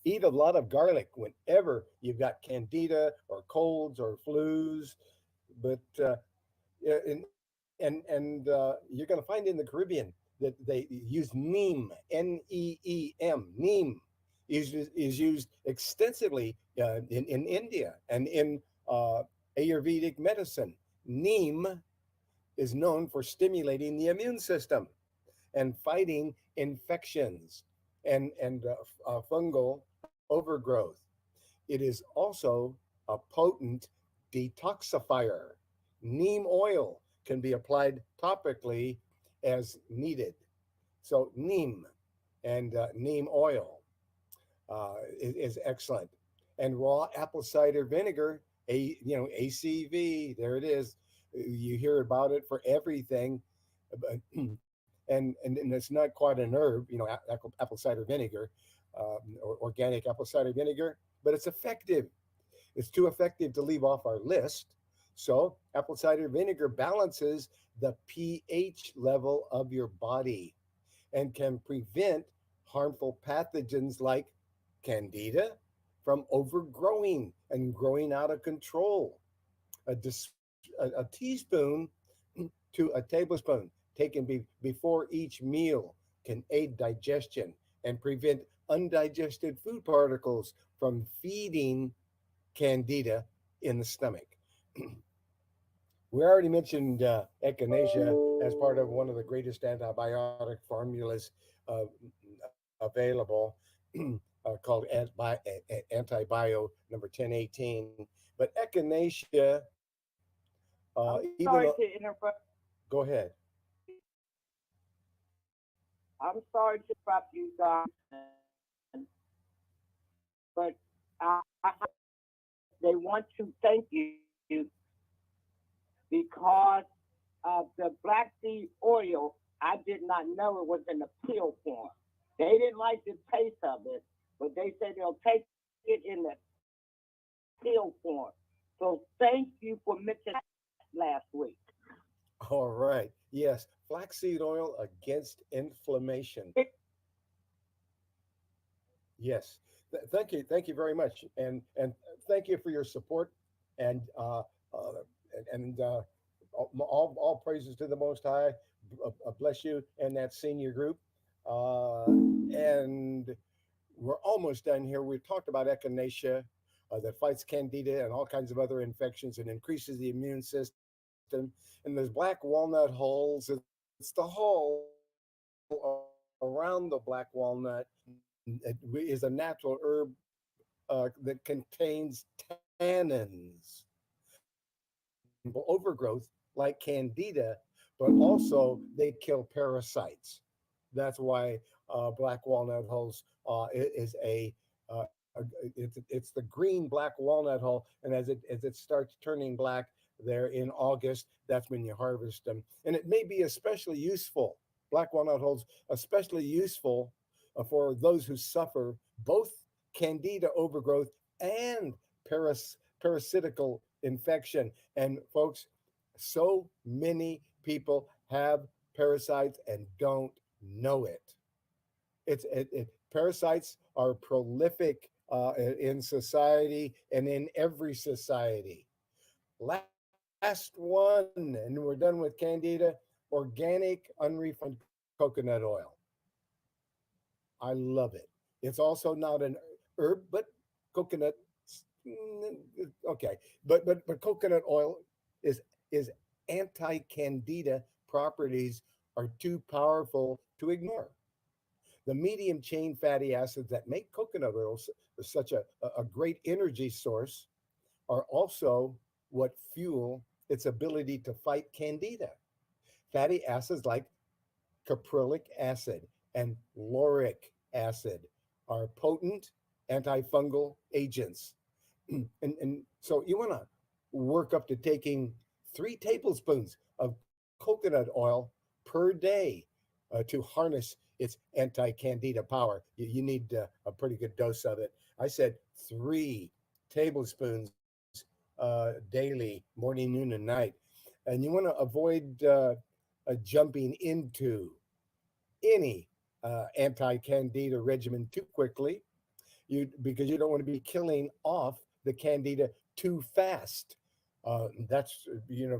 [SPEAKER 3] Eat a lot of garlic whenever you've got candida or colds or flus. But yeah, and you're going to find in the Caribbean that they use neem, neem. Neem is used extensively in India and in Ayurvedic medicine. Neem is known for stimulating the immune system and fighting infections and fungal overgrowth. It is also a potent detoxifier. Neem oil can be applied topically as needed. So neem and neem oil is excellent. And raw apple cider vinegar, ACV, there it is. You hear about it for everything, and it's not quite an herb, apple cider vinegar, or organic apple cider vinegar, but it's effective. It's too effective to leave off our list. So, apple cider vinegar balances the pH level of your body and can prevent harmful pathogens like candida from overgrowing and growing out of control. A teaspoon to a tablespoon taken before each meal can aid digestion and prevent undigested food particles from feeding candida in the stomach. We already mentioned echinacea as part of one of the greatest antibiotic formulas uh, available, called Antibio number 1018. But echinacea,
[SPEAKER 5] I'm
[SPEAKER 3] even
[SPEAKER 5] sorry
[SPEAKER 3] though,
[SPEAKER 5] to interrupt.
[SPEAKER 3] go ahead.
[SPEAKER 5] I'm sorry to interrupt you guys, but I they want to thank you because of the black seed oil. I did not know it was in the pill form. They didn't like the taste of it, but they said they'll take it in the pill form. So thank you for mentioning that last week.
[SPEAKER 3] All right. Yes, flaxseed oil against inflammation. Yes. Thank you very much, and thank you for your support, and all praises to the Most High. Bless you and that senior group. And we're almost done here. We've talked about echinacea that fights candida and all kinds of other infections and increases the immune system. And there's black walnut hulls. It's the hull around the black walnut. It is a natural herb that contains tannins, overgrowth like candida, but also they kill parasites. That's why black walnut hulls is uh, it's the green black walnut hull, and as it starts turning black there in August, that's when you harvest them, and it may be especially useful. Black walnut hulls especially useful for those who suffer both candida overgrowth and parasitical infection. And folks, so many people have parasites and don't know it. Parasites are prolific in society and in every society. Last one, and we're done with candida: organic unrefined coconut oil. I love it. It's also not an herb, but coconut. Okay, but coconut oil is anti-candida properties are too powerful to ignore. The medium chain fatty acids that make coconut oil such a great energy source are also what fuel its ability to fight candida. Fatty acids like caprylic acid and lauric acid are potent antifungal agents. And so you want to work up to taking 3 tablespoons of coconut oil per day to harness its anti-candida power. You need a pretty good dose of it. I said 3 tablespoons daily, morning, noon, and night. And you want to avoid jumping into any anti-candida regimen too quickly, because you don't want to be killing off the candida too fast. That's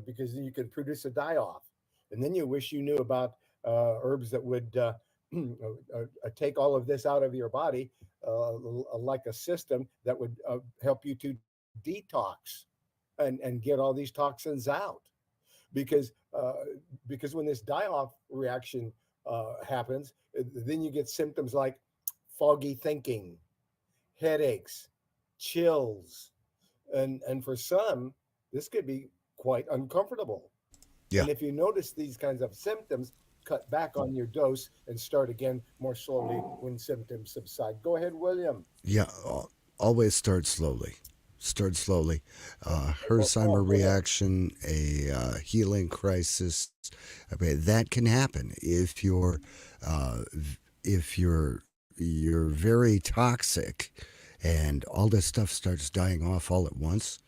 [SPEAKER 3] because you can produce a die-off, and then you wish you knew about herbs that would take all of this out of your body, like a system that would help you to detox and get all these toxins out. Because when this die-off reaction happens, then you get symptoms like foggy thinking, headaches, chills, and for some, this could be quite uncomfortable.
[SPEAKER 4] Yeah.
[SPEAKER 3] And if you notice these kinds of symptoms, cut back on your dose and start again more slowly when symptoms subside. Go ahead, William.
[SPEAKER 4] Yeah, always start slowly. Start slowly. Hersheimer reaction, a healing crisis. I mean, that can happen if you're very toxic, and all this stuff starts dying off all at once.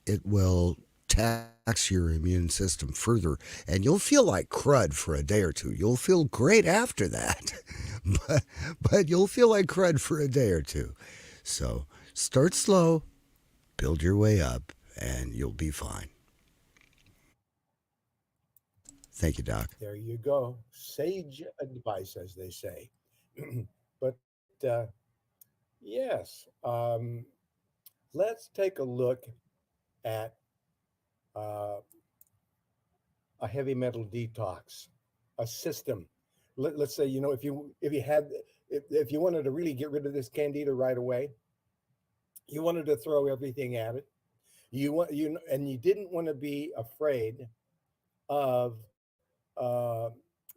[SPEAKER 4] It will tax your immune system further, and you'll feel like crud for a day or two. You'll feel great after that, but you'll feel like crud for a day or two. So start slow, build your way up, and you'll be fine. Thank you, Doc.
[SPEAKER 3] There you go. Sage advice, as they say. But yes, let's take a look at a heavy metal detox, a system. Let's say, if you wanted to really get rid of this candida right away, you wanted to throw everything at it. And you didn't want to be afraid of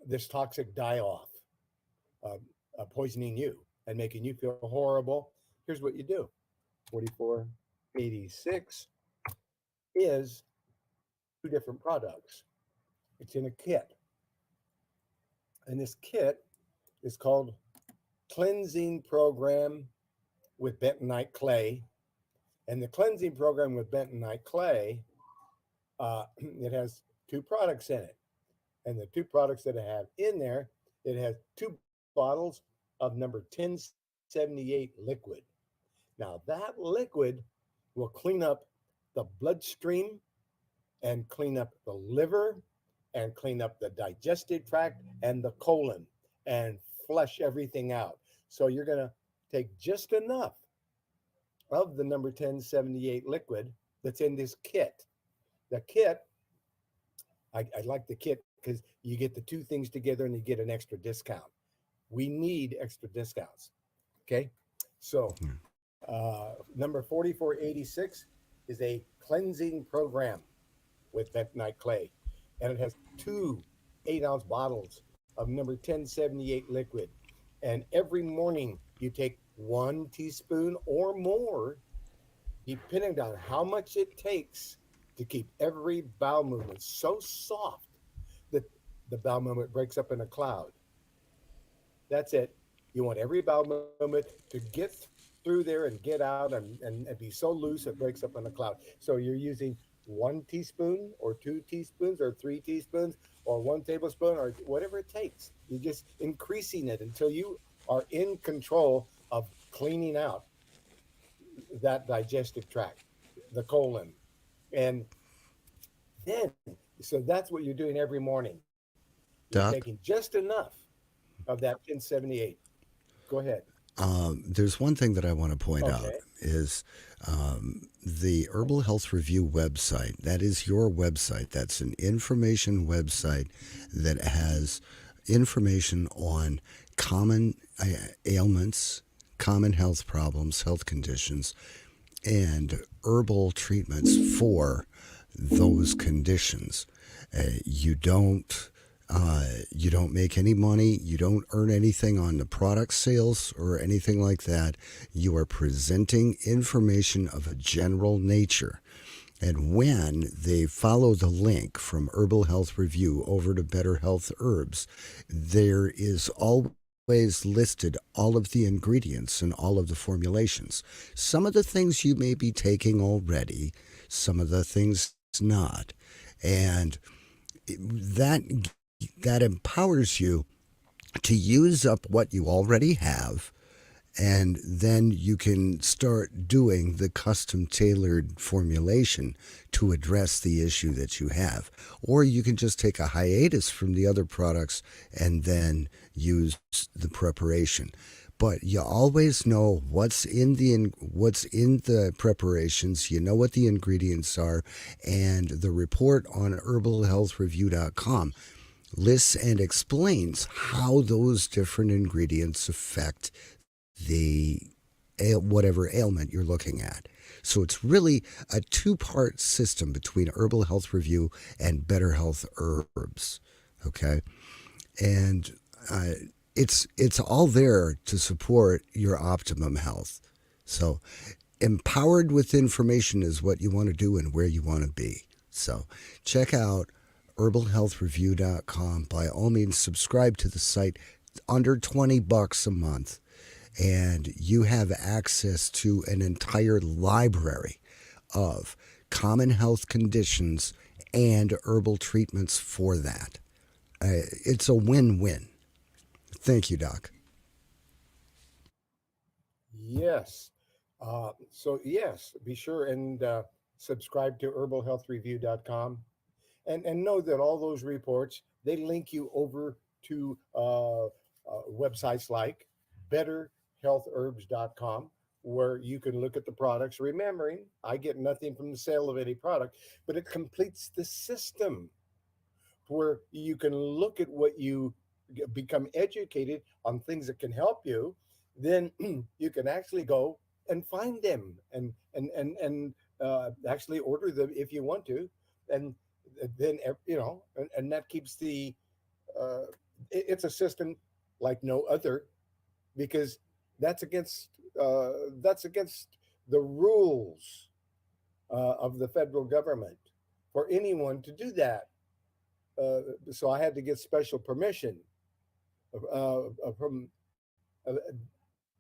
[SPEAKER 3] this toxic die-off poisoning you and making you feel horrible. Here's what you do. 4486 is 2 different products. It's in a kit. And this kit is called Cleansing Program with Bentonite Clay. And the Cleansing Program with Bentonite Clay, it has 2 products in it. And the 2 products that I have in there, it has 2 bottles of number 1078 liquid. Now that liquid will clean up the bloodstream and clean up the liver and clean up the digestive tract and the colon and flush everything out. So you're going to take just enough of the number 1078 liquid that's in this kit. The kit, I like the kit because you get the 2 things together and you get an extra discount. We need extra discounts. Okay. So number 4486 is a cleansing program with bentonite clay. And it has 2 8-ounce bottles of number 1078 liquid. And every morning you take 1 teaspoon or more, depending on how much it takes to keep every bowel movement so soft that the bowel movement breaks up in a cloud. That's it. You want every bowel movement to get through there and get out and be so loose it breaks up in a cloud. So you're using 1 teaspoon or 2 teaspoons or 3 teaspoons or 1 tablespoon or whatever it takes. You're just increasing it until you are in control of cleaning out that digestive tract, the colon. And then, so that's what you're doing every morning. You're
[SPEAKER 4] Doc?
[SPEAKER 3] taking just enough of that 1078. Go ahead.
[SPEAKER 4] There's one thing that I want to point out
[SPEAKER 3] Okay.
[SPEAKER 4] is the Herbal Health Review website. That is your website. That's an information website that has information on common ailments, common health problems, health conditions, and herbal treatments for those conditions. You don't you don't make any money. You don't earn anything on the product sales or anything like that. You are presenting information of a general nature. And when they follow the link from Herbal Health Review over to Better Health Herbs, there is always listed all of the ingredients and all of the formulations. Some of the things you may be taking already, some of the things not. And that empowers you to use up what you already have, and then you can start doing the custom tailored formulation to address the issue that you have. Or you can just take a hiatus from the other products and then use the preparation. But you always know what's in the preparations. You know what the ingredients are, and the report on herbalhealthreview.com lists and explains how those different ingredients affect the whatever ailment you're looking at. So it's really a two-part system between Herbal Health Review and Better Health Herbs. Okay, and it's all there to support your optimum health. So empowered with information is what you want to do and where you want to be. So check out herbalhealthreview.com. By all means, subscribe to the site. Under $20 a month, and you have access to an entire library of common health conditions and herbal treatments for that. It's a win-win. Thank you, Doc.
[SPEAKER 3] Yes. Yes, be sure and subscribe to herbalhealthreview.com, and know that all those reports, they link you over to websites like betterhealthherbs.com, where you can look at the products, remembering I get nothing from the sale of any product, but it completes the system where you can look at what you become educated on, things that can help you. Then you can actually go and find them, and actually order them if you want to. And then and that keeps the uh, it's a system like no other, because that's against that's against the rules of the federal government for anyone to do that. So I had to get special permission from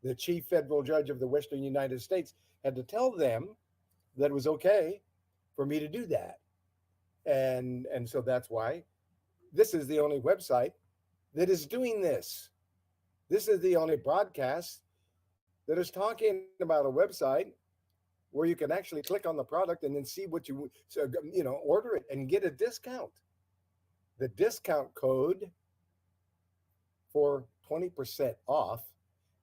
[SPEAKER 3] the chief federal judge of the Western United States. Had to tell them that it was okay for me to do that, and so that's why this is the only website that is doing this. This is the only broadcast that is talking about a website where you can actually click on the product and then see what order it and get a discount. The discount code for 20% off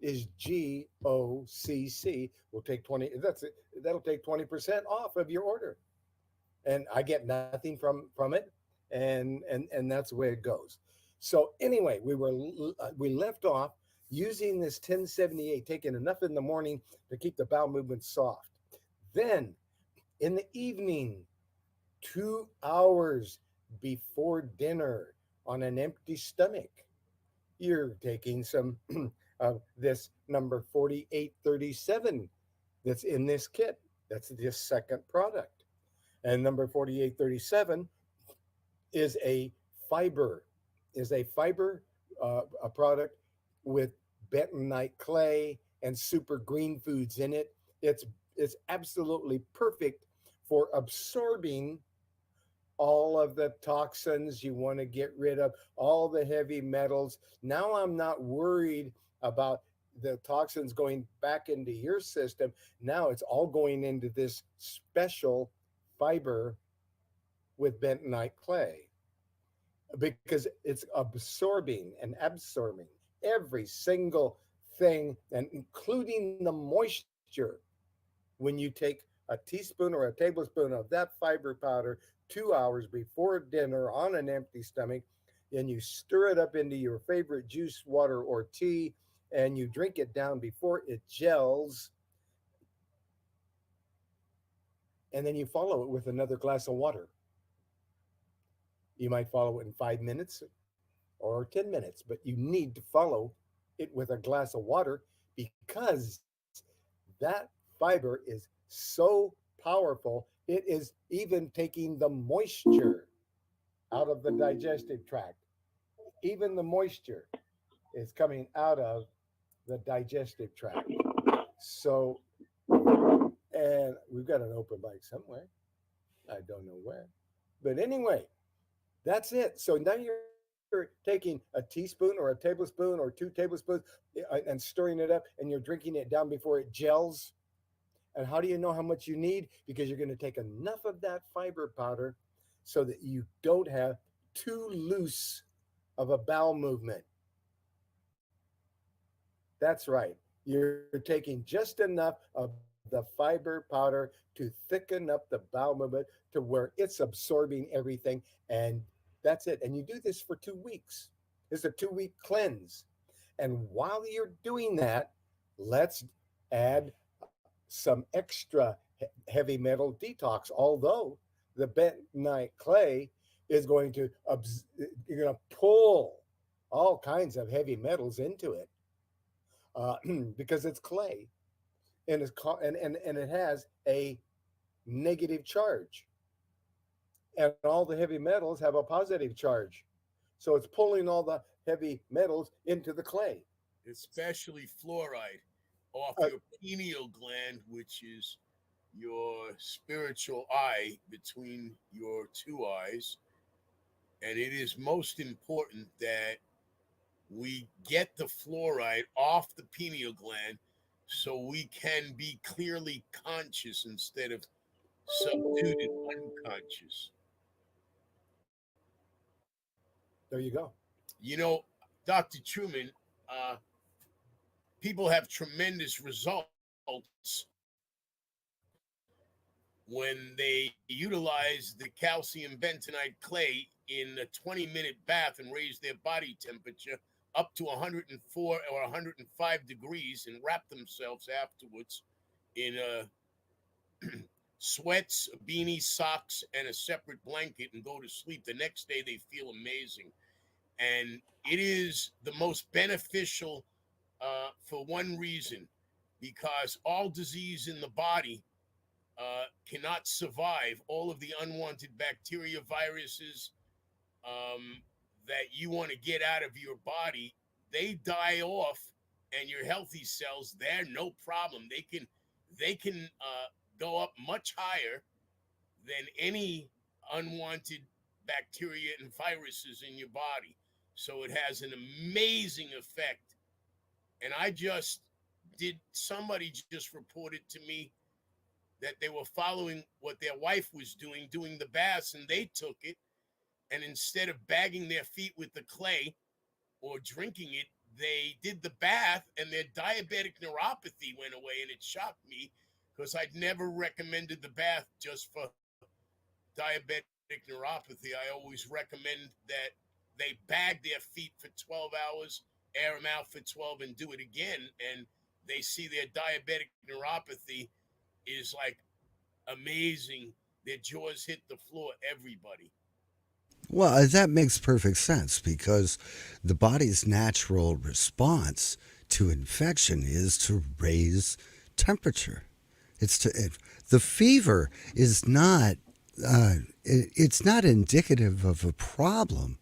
[SPEAKER 3] is GOCC. We'll take 20. That's it. That'll take 20% off of your order, and I get nothing from it, and that's the way it goes. So anyway, we left off using this 1078, taking enough in the morning to keep the bowel movement soft. Then in the evening, 2 hours before dinner, on an empty stomach, you're taking some of this number 4837 that's in this kit. That's the second product. And number 4837 is a fiber, a product with bentonite clay and super green foods in it. It's absolutely perfect for absorbing all of the toxins you want to get rid of, all the heavy metals. Now I'm not worried about the toxins going back into your system. Now it's all going into this special fiber with bentonite clay, because it's absorbing and absorbing. every single thing, and including the moisture. When you take a teaspoon or a tablespoon of that fiber powder 2 hours before dinner on an empty stomach, and you stir it up into your favorite juice, water, or tea, and you drink it down before it gels, and then you follow it with another glass of water. You might follow it in 5 minutes or 10 minutes, but you need to follow it with a glass of water because that fiber is so powerful. It is even taking the moisture out of the digestive tract. Even the moisture is coming out of the digestive tract. So, and we've got an open mic somewhere. I don't know where. But anyway, that's it. So now you're taking a teaspoon or a tablespoon or 2 tablespoons and stirring it up, and you're drinking it down before it gels. And how do you know how much you need? Because you're going to take enough of that fiber powder so that you don't have too loose of a bowel movement. That's right. You're taking just enough of the fiber powder to thicken up the bowel movement to where it's absorbing everything. And that's it. And you do this for 2 weeks. It's a 2 week cleanse. And while you're doing that, let's add some extra heavy metal detox. Although the bentonite clay is going to, you're going to pull all kinds of heavy metals into it because it's clay and and it has a negative charge, and all the heavy metals have a positive charge, so it's pulling all the heavy metals into the clay.
[SPEAKER 6] especially fluoride, off
[SPEAKER 3] Uh,
[SPEAKER 6] your pineal gland, which is your spiritual eye between your two eyes. And it is most important that we get the fluoride off the pineal gland so we can be clearly conscious instead of subdued and unconscious.
[SPEAKER 3] there you go.
[SPEAKER 6] You know, Dr. Truman, uh, people have tremendous results when they utilize the calcium bentonite clay in a 20-minute bath and raise their body temperature up to 104 or 105 degrees and wrap themselves afterwards in sweats, a beanie, socks, and a separate blanket and go to sleep. The next day, they feel amazing. And it is the most beneficial for one reason, because all disease in the body cannot survive all of the unwanted bacteria, viruses that you want to get out of your body. They die off, and your healthy cells, they're no problem. They can go up much higher than any unwanted bacteria and viruses in your body. So it has an amazing effect. And I just did, somebody just reported to me that they were following what their wife was doing the baths, and they took it. And instead of bagging their feet with the clay or drinking it, they did the bath, and their diabetic neuropathy went away. And it shocked me because I'd never recommended the bath just for diabetic neuropathy. I always recommend that they bag their feet for 12 hours, air them out for 12, and do it again. And they see their diabetic neuropathy is like amazing. Their jaws hit the floor, everybody.
[SPEAKER 4] Well, that makes perfect sense because the body's natural response to infection is to raise temperature. The fever is not it's not indicative of a problem.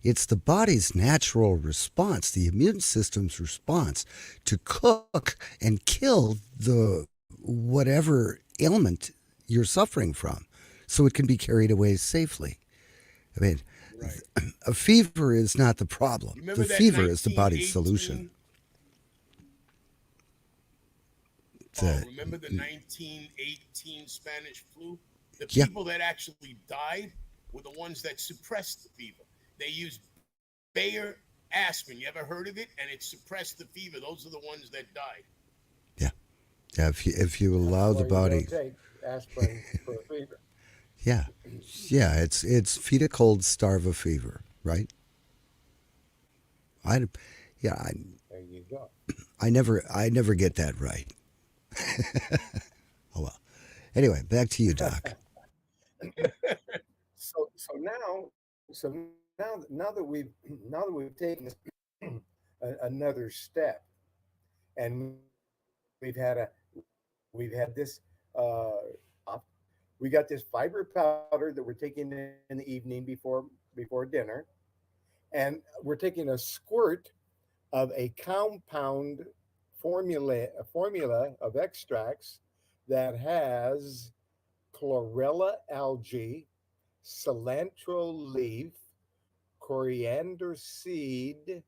[SPEAKER 4] It's the body's natural response, the immune system's response to cook and kill the whatever ailment you're suffering from, so it can be carried away safely. I mean,
[SPEAKER 6] Right.
[SPEAKER 4] a fever is not the problem.
[SPEAKER 6] Remember
[SPEAKER 4] The
[SPEAKER 6] that
[SPEAKER 4] fever is the body's
[SPEAKER 6] 1918
[SPEAKER 4] solution. The-
[SPEAKER 6] remember the 1918 Spanish flu? The
[SPEAKER 4] Yeah.
[SPEAKER 6] people that actually died were the ones that suppressed the fever. They used Bayer aspirin. You ever heard of it? And it suppressed the fever. Those are the ones that died.
[SPEAKER 4] Yeah. Yeah. If you allow
[SPEAKER 3] That's
[SPEAKER 4] the
[SPEAKER 3] why you
[SPEAKER 4] body,
[SPEAKER 3] don't take aspirin for a fever.
[SPEAKER 4] yeah, yeah, it's feed a cold, starve a fever, right? I, yeah,
[SPEAKER 3] There you go.
[SPEAKER 4] I never get that right. Oh well. Anyway, back to you, Doc.
[SPEAKER 3] So now that we've taken this another step, and we've had this op- we got this fiber powder that we're taking in the evening before dinner, and we're taking a squirt of a compound formula of extracts that has chlorella algae, cilantro leaf, coriander seed,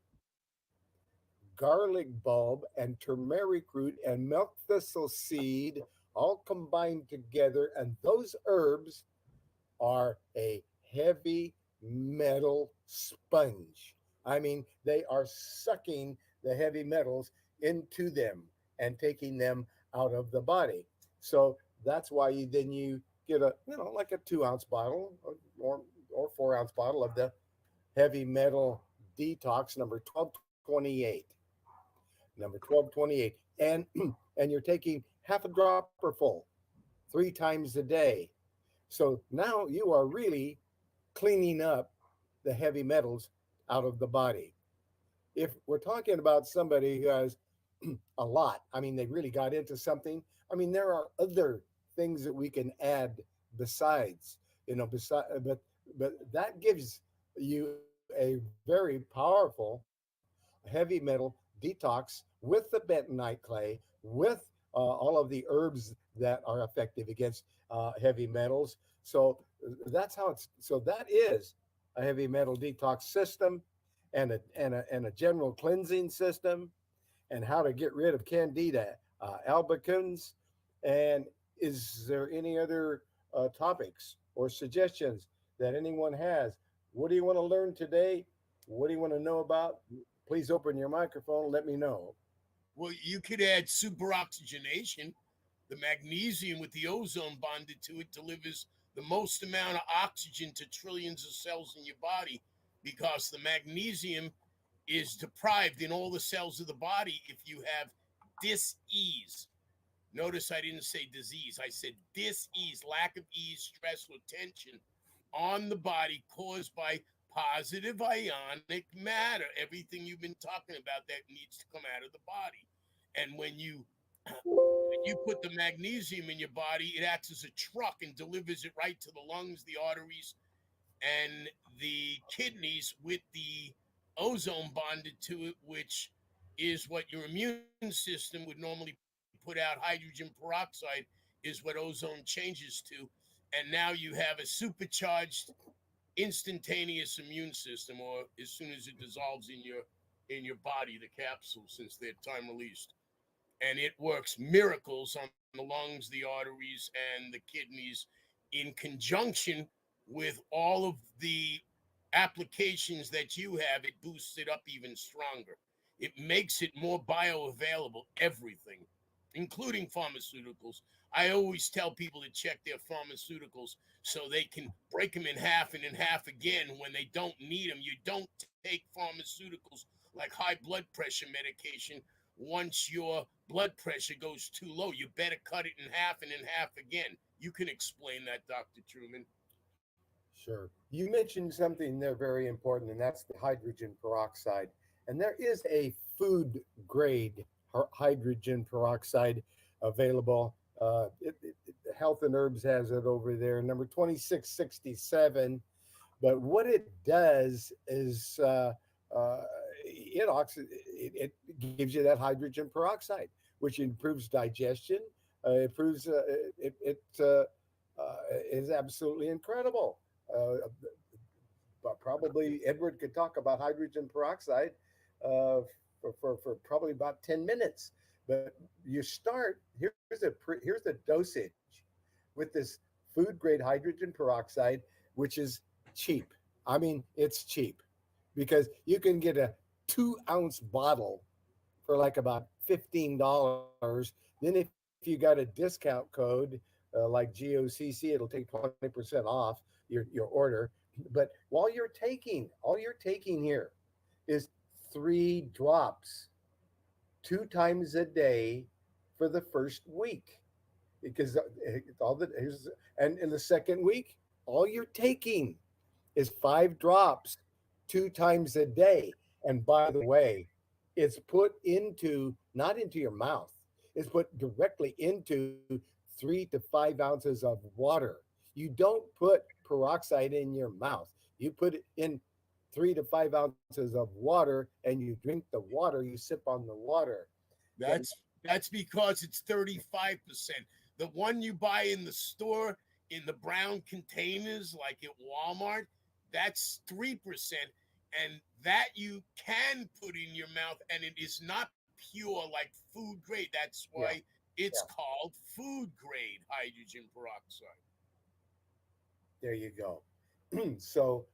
[SPEAKER 3] garlic bulb, and turmeric root and milk thistle seed all combined together. And those herbs are a heavy metal sponge. I mean, they are sucking the heavy metals into them and taking them out of the body. So that's why you get a like a 2 ounce bottle or 4 ounce bottle of the heavy metal detox number 1228, number 1228, and you're taking half a dropper full 3 times a day. So now you are really cleaning up the heavy metals out of the body. If we're talking about somebody who has a lot, I mean, they really got into something. I mean, there are other things that we can add besides, but that gives you a very powerful heavy metal detox with the bentonite clay, with all of the herbs that are effective against heavy metals. So that's how it's. So that is a heavy metal detox system, and a general cleansing system, and how to get rid of Candida albicans. And is there any other topics or suggestions that anyone has? What do you want to learn today? What do you want to know about? Please open your microphone. Let me know.
[SPEAKER 6] Well, you could add superoxygenation. The magnesium with the ozone bonded to it delivers the most amount of oxygen to trillions of cells in your body because the magnesium is deprived in all the cells of the body if you have dis-ease. Notice I didn't say disease. I said dis-ease, lack of ease, stress, or tension on the body caused by positive ionic matter. Everything you've been talking about that needs to come out of the body. And when you put the magnesium in your body, it acts as a truck and delivers it right to the lungs, the arteries, and the kidneys with the ozone bonded to it, which is what your immune system would normally put out. Hydrogen peroxide is what ozone changes to. And now you have a supercharged instantaneous immune system, or as soon as it dissolves in your body, the capsule, since they're time released, and it works miracles on the lungs, the arteries, and the kidneys in conjunction with all of the applications that you have. It boosts it up even stronger. It makes it more bioavailable, everything, including pharmaceuticals. I always tell people to check their pharmaceuticals so they can break them in half and in half again when they don't need them. You don't take pharmaceuticals like high blood pressure medication once your blood pressure goes too low. You better cut it in half and in half again. You can explain that, Dr. Truman.
[SPEAKER 3] Sure. You mentioned something there very important, and that's the hydrogen peroxide. And there is a food grade hydrogen peroxide available. Health and Herbs has it over there, number 2667. But what it does is it gives you that hydrogen peroxide, which improves digestion. Improves is absolutely incredible. Uh, but probably Edward could talk about hydrogen peroxide for probably about 10 minutes. But you start, here's the dosage with this food grade hydrogen peroxide, which is cheap. I mean, it's cheap because you can get 2-ounce bottle for like about $15. Then if you got a discount code like GOCC, it'll take 20% off your order. But all you're taking here is 3 drops 2 times a day for the first week. Because and in the second week, all you're taking is 5 drops 2 times a day. And by the way, it's put into not into your mouth, it's put directly into 3 to 5 ounces of water. You don't put peroxide in your mouth. You put it in 3 to 5 ounces of water and you drink the water, you sip on the water.
[SPEAKER 6] That's because it's 35%. The one you buy in the store in the brown containers, like at Walmart, that's 3%. And that you can put in your mouth, and it is not pure like food grade. That's why it's called food grade hydrogen peroxide.
[SPEAKER 3] There you go. So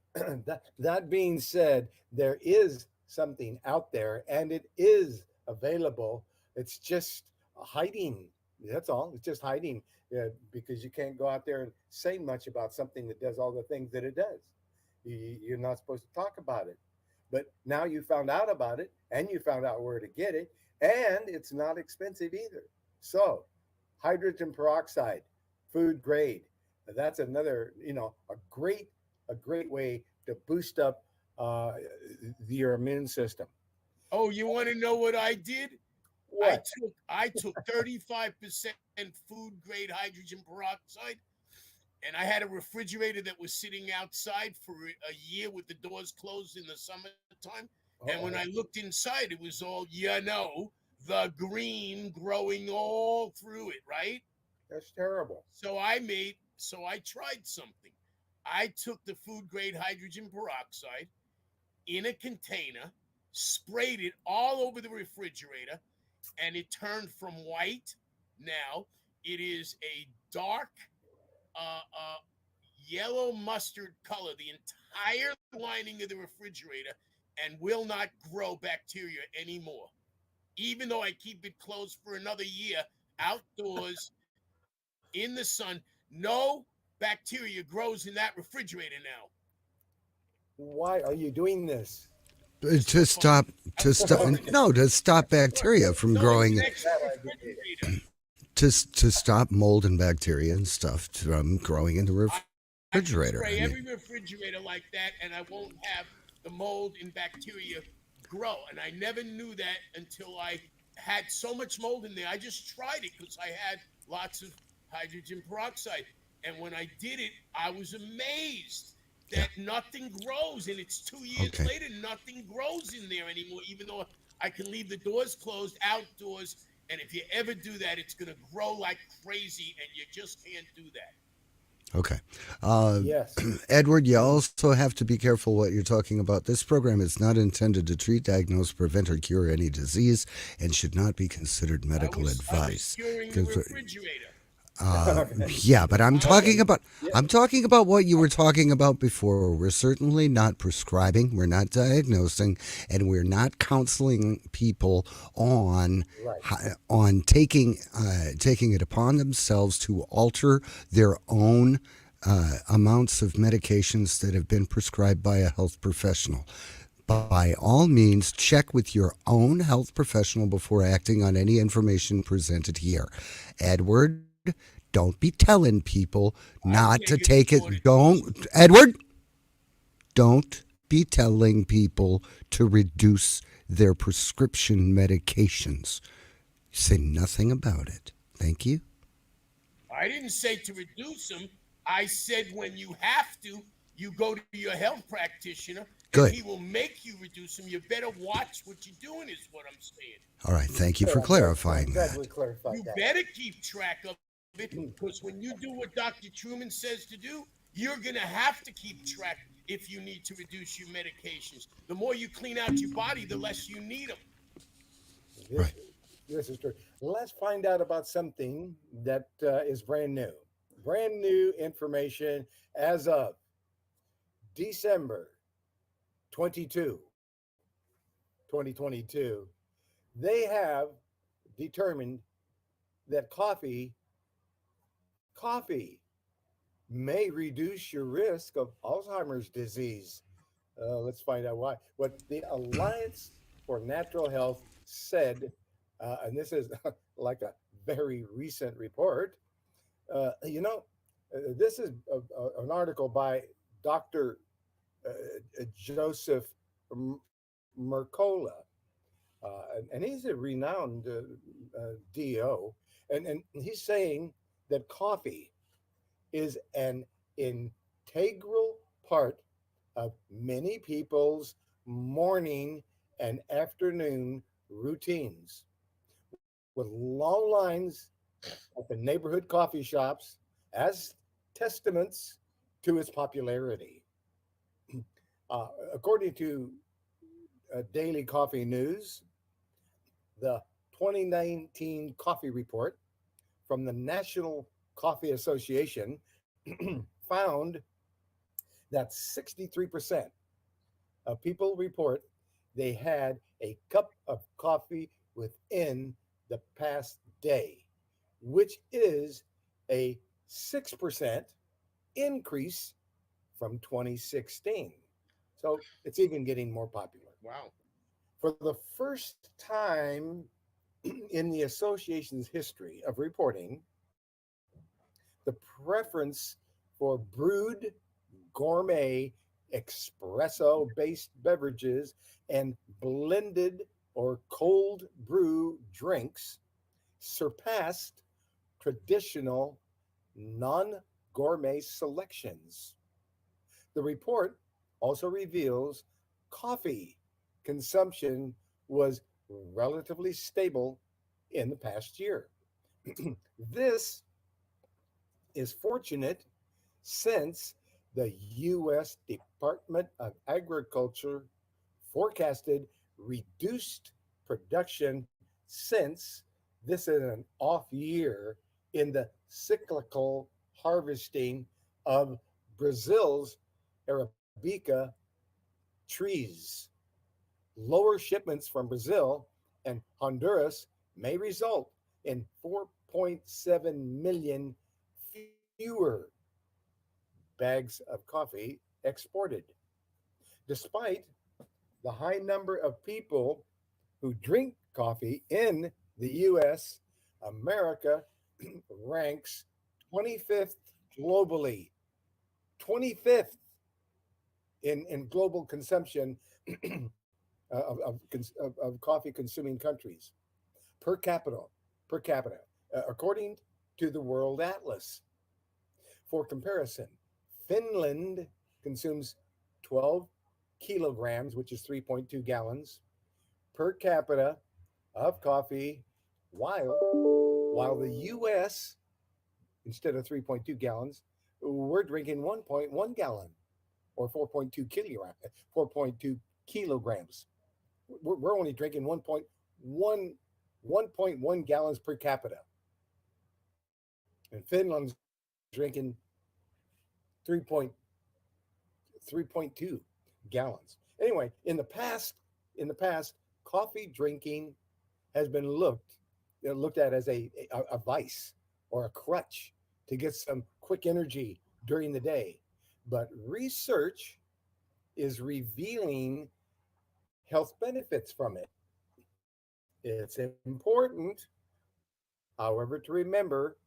[SPEAKER 3] that being said, there is something out there and it is available. It's just hiding. That's all. It's just hiding because you can't go out there and say much about something that does all the things that it does. You're not supposed to talk about it. But now you found out about it and you found out where to get it, and it's not expensive either. So hydrogen peroxide, food grade. That's another, a great way to boost up your immune system.
[SPEAKER 6] Oh, you want to know what I did?
[SPEAKER 3] What?
[SPEAKER 6] I took 35% food grade hydrogen peroxide, and I had a refrigerator that was sitting outside for a year with the doors closed in the summertime. And when I looked inside, it was all, the green growing all through it, right?
[SPEAKER 3] That's terrible.
[SPEAKER 6] So I tried something. I took the food grade hydrogen peroxide in a container, sprayed it all over the refrigerator, and it turned from white. Now it is a dark yellow mustard color, the entire lining of the refrigerator, and will not grow bacteria anymore. Even though I keep it closed for another year outdoors in the sun, no bacteria grows in that refrigerator now.
[SPEAKER 3] Why are you doing this?
[SPEAKER 4] To stop bacteria from growing, to stop mold and bacteria and stuff from growing in the refrigerator.
[SPEAKER 6] I every refrigerator like that, and I won't have the mold and bacteria grow. And I never knew that until I had so much mold in there. I just tried it because I had lots of hydrogen peroxide. And when I did it, I was amazed that nothing grows. And it's 2 years later, nothing grows in there anymore, even though I can leave the doors closed outdoors. And if you ever do that, it's going to grow like crazy, and you just can't do that.
[SPEAKER 4] Okay.
[SPEAKER 3] Yes.
[SPEAKER 4] Edward, you also have to be careful what you're talking about. This program is not intended to treat, diagnose, prevent, or cure any disease and should not be considered medical advice.
[SPEAKER 6] I was curing the refrigerator.
[SPEAKER 4] Yeah, but I'm talking about what you were talking about before. We're certainly not prescribing, we're not diagnosing, and we're not counseling people on taking it upon themselves to alter their own amounts of medications that have been prescribed by a health professional. By all means, check with your own health professional before acting on any information presented here. Edward, don't be telling people not to take it. Edward, don't be telling people to reduce their prescription medications. Say nothing about it. Thank you.
[SPEAKER 6] I didn't say to reduce them. I said when you have to, you go to your health practitioner.
[SPEAKER 4] Good.
[SPEAKER 6] And he will make you reduce them. You better watch what you're doing, is what I'm saying.
[SPEAKER 4] All right. Thank you for clarifying that.
[SPEAKER 6] You better keep track of it, because when you do what Dr. Truman says to do, you're going to have to keep track if you need to reduce your medications. The more you clean out your body, the less you need them.
[SPEAKER 4] Right.
[SPEAKER 3] This is true. Let's find out about something that is brand new. Brand new information as of December 22. 2022, they have determined that coffee may reduce your risk of Alzheimer's disease. Let's find out why. What the Alliance for Natural Health said, and this is like a very recent report. This is an article by Dr. Joseph Mercola, and he's a renowned DO, and he's saying that coffee is an integral part of many people's morning and afternoon routines, with long lines at the neighborhood coffee shops as testaments to its popularity. According to Daily Coffee News, the 2019 coffee report from the National Coffee Association found that 63% of people report they had a cup of coffee within the past day, which is a 6% increase from 2016. So it's even getting more popular.
[SPEAKER 6] Wow.
[SPEAKER 3] For the first time in the association's history of reporting, the preference for brewed gourmet espresso based beverages and blended or cold brew drinks surpassed traditional non gourmet selections. The report also reveals coffee consumption was relatively stable in the past year. This is fortunate since the U.S. Department of Agriculture forecasted reduced production since this is an off year in the cyclical harvesting of Brazil's Arabica trees. Lower shipments from Brazil and Honduras may result in 4.7 million fewer bags of coffee exported. Despite the high number of people who drink coffee in the US, America ranks 25th globally, 25th in global consumption of coffee consuming countries per capita, according to the World Atlas. For comparison, Finland consumes 12 kilograms, which is 3.2 gallons per capita of coffee, while the US, instead of 3.2 gallons, we're drinking 1.1 gallon or 4.2 kilograms. We're only drinking 1.1 gallons per capita. And Finland's drinking 3.2 gallons. Anyway, in the past, coffee drinking has been looked at as a vice or a crutch to get some quick energy during the day. But research is revealing health benefits from it. It's important, however, to remember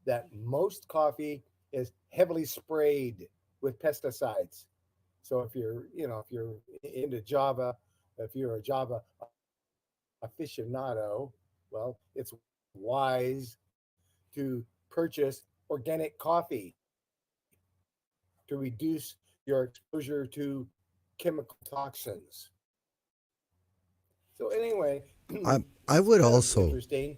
[SPEAKER 3] that most coffee is heavily sprayed with pesticides. So if you're into Java, if you're a Java aficionado, well, it's wise to purchase organic coffee to reduce your exposure to chemical toxins. So anyway,
[SPEAKER 4] I would also
[SPEAKER 3] interesting.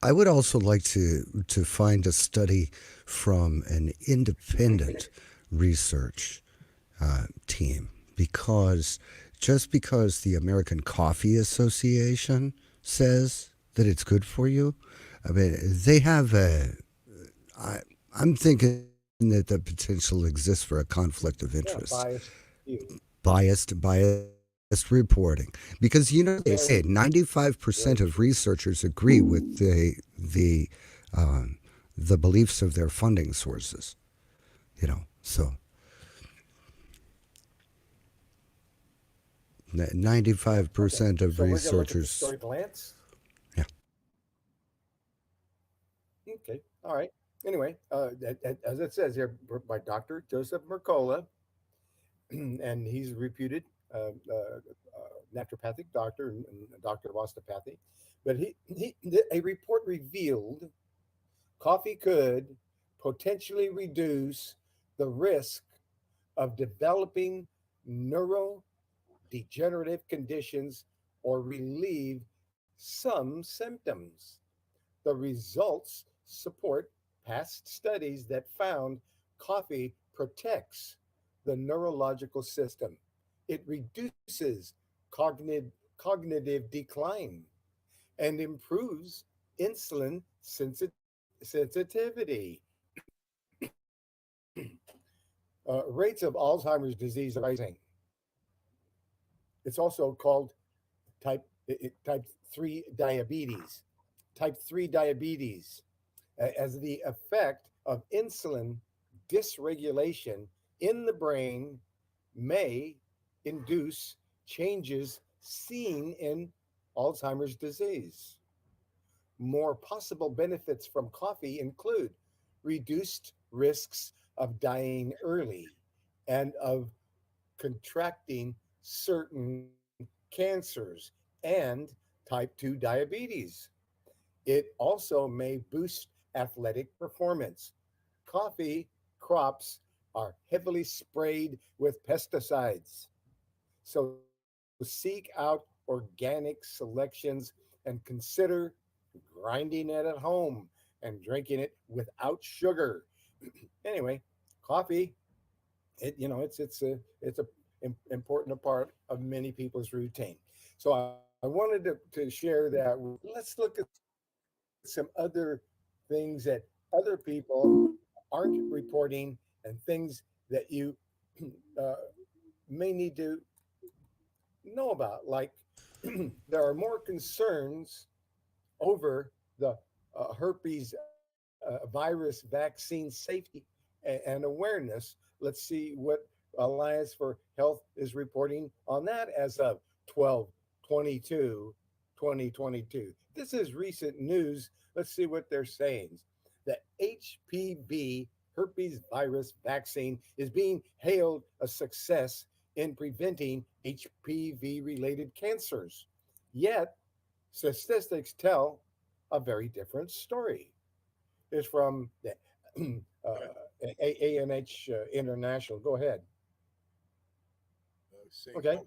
[SPEAKER 4] I would also like to find a study from an independent research team, because just because the American Coffee Association says that it's good for you, I mean, they have I'm thinking that the potential exists for a conflict of interest.
[SPEAKER 3] Biased
[SPEAKER 4] reporting, because they say 95% of researchers agree with the beliefs of their funding sources. So 95% of
[SPEAKER 3] So we're going to look at the
[SPEAKER 4] researchers.
[SPEAKER 3] story glance.
[SPEAKER 4] Yeah.
[SPEAKER 3] Okay. All right. Anyway, as it says here by Dr. Joseph Mercola, and he's a reputed naturopathic doctor and a doctor of osteopathy. But a report revealed coffee could potentially reduce the risk of developing neurodegenerative conditions or relieve some symptoms. The results support past studies that found coffee protects the neurological system. It reduces cognitive decline and improves insulin sensitivity. Rates of Alzheimer's disease are rising. It's also called type 3 diabetes. Type 3 diabetes as the effect of insulin dysregulation in the brain may induce changes seen in Alzheimer's disease. More possible benefits from coffee include reduced risks of dying early and of contracting certain cancers and type 2 diabetes. It also may boost athletic performance. Coffee crops are heavily sprayed with pesticides. So seek out organic selections and consider grinding it at home and drinking it without sugar. Anyway, coffee, it's a important part of many people's routine. So I wanted to share that. Let's look at some other things that other people aren't reporting and things that you uh, may need to know about. Like there are more concerns over the herpes virus vaccine safety and awareness. Let's see what Alliance for Health is reporting on that as of 12/22/2022. This is recent news. Let's see what they're saying. The HPV herpes virus vaccine is being hailed a success in preventing HPV related cancers. Yet, statistics tell a very different story. It's from the ANH International. Go ahead. Okay.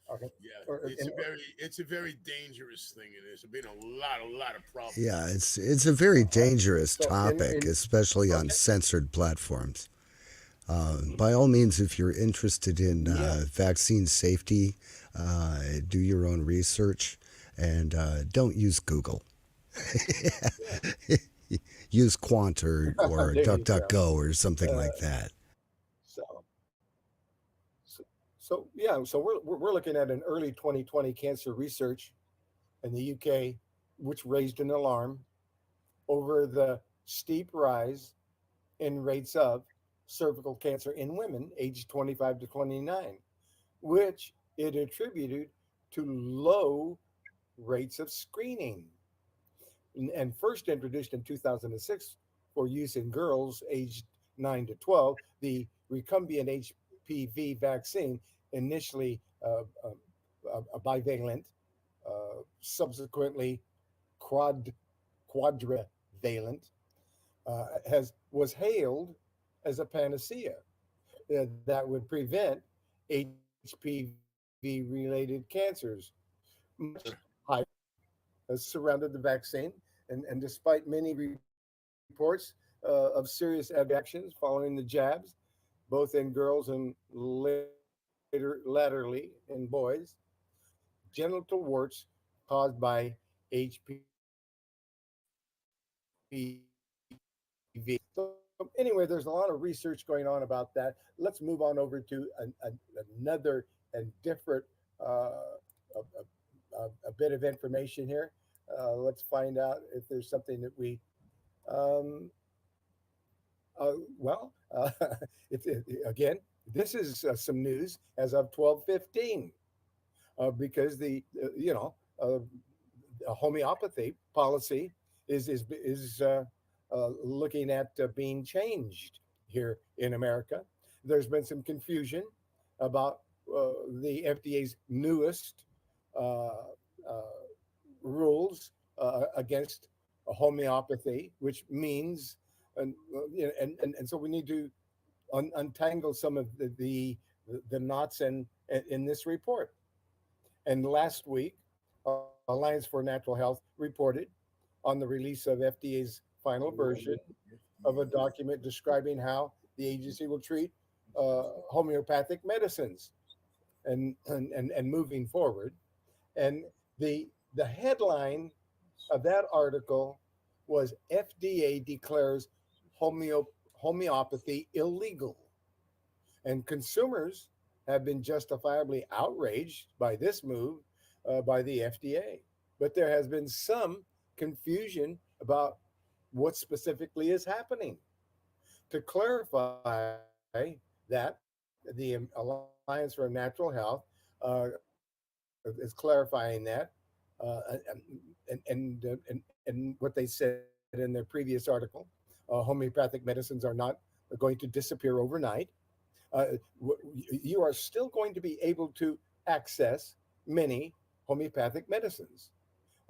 [SPEAKER 3] Okay.
[SPEAKER 6] Yeah,
[SPEAKER 3] Or, and,
[SPEAKER 6] it's a very dangerous thing, and there's been a lot of problems.
[SPEAKER 4] Yeah, it's a very dangerous
[SPEAKER 3] so
[SPEAKER 4] topic, especially on
[SPEAKER 3] okay.
[SPEAKER 4] censored platforms. By all means, if you're interested in
[SPEAKER 3] Yeah.
[SPEAKER 4] vaccine safety, do your own research and don't use Google. Use Quant or
[SPEAKER 3] There you go.
[SPEAKER 4] DuckDuckGo or something
[SPEAKER 3] Uh,
[SPEAKER 4] like that.
[SPEAKER 3] so, so yeah, so we're looking at an early 2020 cancer research in the UK, which raised an alarm over the steep rise in rates of cervical cancer in women aged 25 to 29, which it attributed to low rates of screening. And first introduced in 2006 for use in girls aged 9 to 12, the recombinant HPV vaccine, initially a bivalent, subsequently quadrivalent, has was hailed as a panacea that would prevent HPV related cancers. Much hype has surrounded the vaccine, and despite many reports of serious adverse reactions following the jabs, both in girls and laterally in boys, genital warts caused by HPV. So anyway, there's a lot of research going on about that. Let's move on over to another and different a bit of information here. Let's find out if there's something that we um, well, again, this is some news as of 12:15 because homeopathy policy is looking at being changed here in America. There's been some confusion about the FDA's newest uh, uh, rules against homeopathy, which means, and so we need to untangle some of the knots in this report. And last week, Alliance for Natural Health reported on the release of FDA's final version of a document describing how the agency will treat homeopathic medicines and moving forward. And the headline of that article was FDA declares homeopathy illegal. And consumers have been justifiably outraged by this move by the FDA. But there has been some confusion about what specifically is happening. To clarify that, the Alliance for Natural Health is clarifying that, uh, and what they said in their previous article. Homeopathic medicines are not going to disappear overnight. You are still going to be able to access many homeopathic medicines,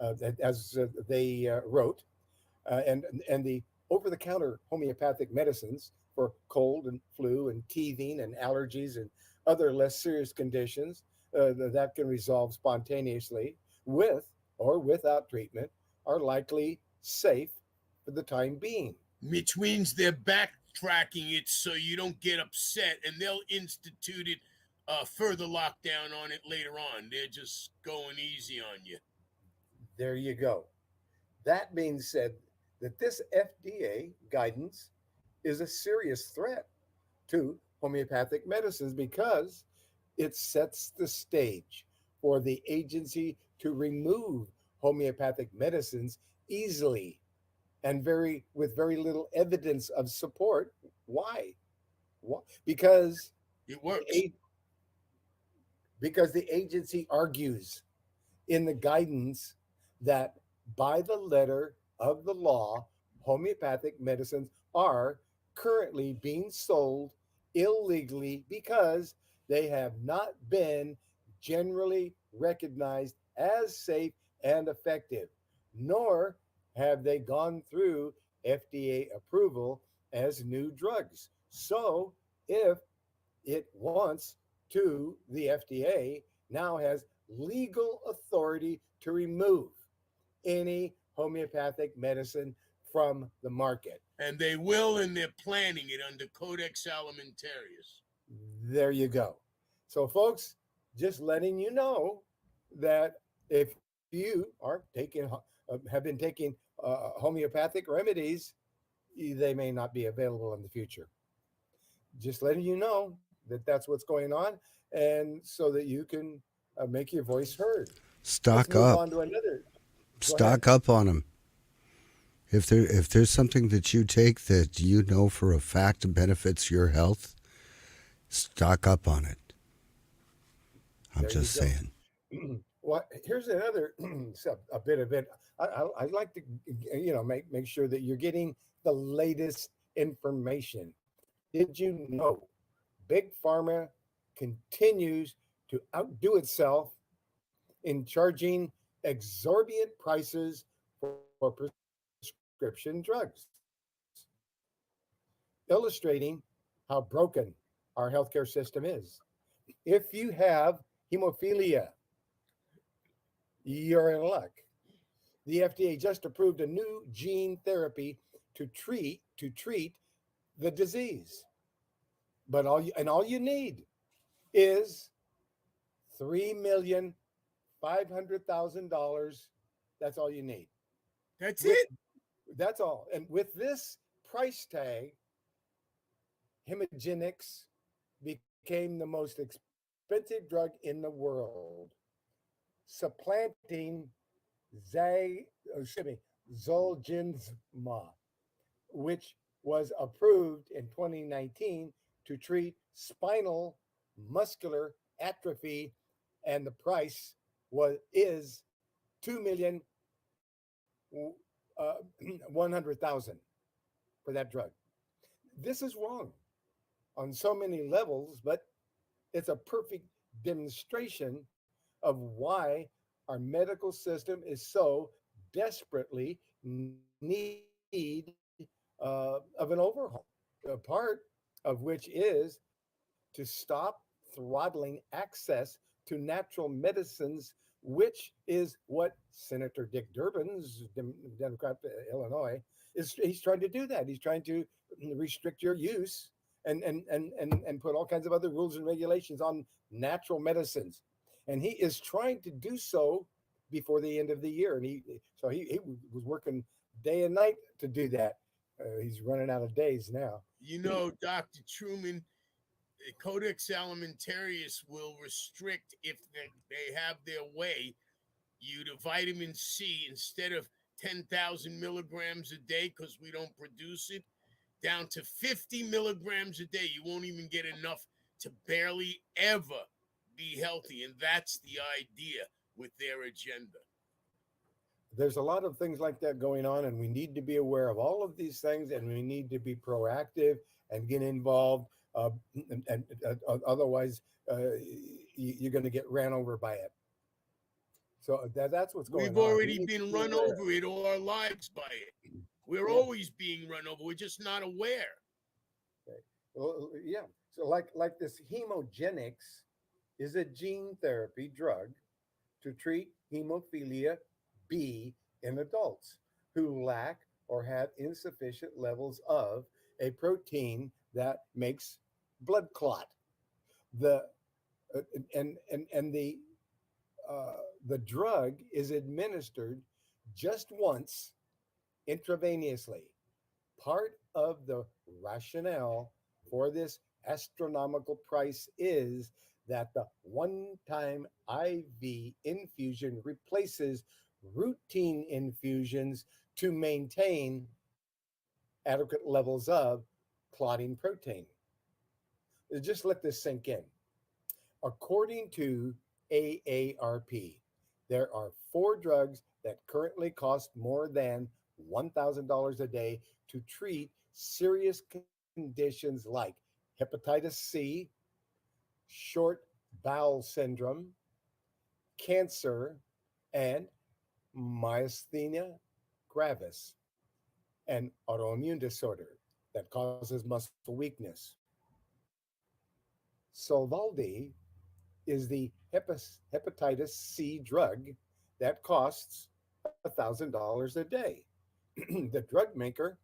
[SPEAKER 3] as they wrote, and the over-the-counter homeopathic medicines for cold and flu and teething and allergies and other less serious conditions that can resolve spontaneously with or without treatment are likely safe for the time being.
[SPEAKER 6] Which means they're backtracking it so you don't get upset, and they'll institute it further lockdown on it later on. They're just going easy on you.
[SPEAKER 3] There you go. That being said, that this FDA guidance is a serious threat to homeopathic medicines because it sets the stage for the agency to remove homeopathic medicines easily and very little evidence of support. Why? Because
[SPEAKER 6] It works.
[SPEAKER 3] because the agency argues in the guidance that by the letter of the law, homeopathic medicines are currently being sold illegally because they have not been generally recognized as safe and effective, nor have they gone through FDA approval as new drugs. So, if it wants to, the FDA now has legal authority to remove any homeopathic medicine from the market.
[SPEAKER 6] And they will, and they're planning it under Codex Alimentarius.
[SPEAKER 3] There you go. So, folks, just letting you know that if you have been taking homeopathic remedies, they may not be available in the future. Just letting you know that that's what's going on, and so that you can make your voice heard.
[SPEAKER 4] Stock
[SPEAKER 3] Let's move
[SPEAKER 4] up.
[SPEAKER 3] on to another.
[SPEAKER 4] Stock up on them. If there's something that you take that you know for a fact benefits your health, stock up on it. I'm
[SPEAKER 3] There
[SPEAKER 4] just
[SPEAKER 3] you go.
[SPEAKER 4] saying.
[SPEAKER 3] Well, here's another a bit of it. I'd like to make sure that you're getting the latest information. Did you know Big Pharma continues to outdo itself in charging exorbitant prices for prescription drugs, illustrating how broken our healthcare system is. If you have hemophilia, you're in luck. The FDA just approved a new gene therapy to treat the disease. But all you need is $3,500,000. That's all you need.
[SPEAKER 6] That's
[SPEAKER 3] With,
[SPEAKER 6] it.
[SPEAKER 3] that's all. And with this price tag, hemogenics became the most expensive expensive drug in the world, supplanting Zolgensma, which was approved in 2019 to treat spinal muscular atrophy, and the price is 2,100,000 for that drug. This is wrong on so many levels, but it's a perfect demonstration of why our medical system is so desperately need of an overhaul. A part of which is to stop throttling access to natural medicines, which is what Senator Dick Durbin's Democrat Illinois he's trying to do. That he's trying to restrict your use and put all kinds of other rules and regulations on natural medicines, and he is trying to do so before the end of the year. And he was working day and night to do that. He's running out of days now.
[SPEAKER 6] You know, Dr. Truman, Codex Alimentarius will restrict, if they have their way, you to vitamin C instead of 10,000 milligrams a day, because we don't produce it, down to 50 milligrams a day. You won't even get enough to barely ever be healthy. And that's the idea with their agenda.
[SPEAKER 3] There's a lot of things like that going on, and we need to be aware of all of these things, and we need to be proactive and get involved. Otherwise, you're going to get ran over by it. So that's what's going on.
[SPEAKER 6] We've already been run over it all our lives by it. We're always being run over. We're just not aware.
[SPEAKER 3] Okay. Well, yeah. So like this Hemogenics is a gene therapy drug to treat hemophilia B in adults who lack or have insufficient levels of a protein that makes blood clot. The drug is administered just once intravenously. Part of the rationale for this astronomical price is that the one-time IV infusion replaces routine infusions to maintain adequate levels of clotting protein. Just let this sink in. According to AARP, there are 4 drugs that currently cost more than $1,000 a day to treat serious conditions like hepatitis C, short bowel syndrome, cancer, and myasthenia gravis, an autoimmune disorder that causes muscle weakness. Sovaldi is the hepatitis C drug that costs $1,000 a day. The drug maker,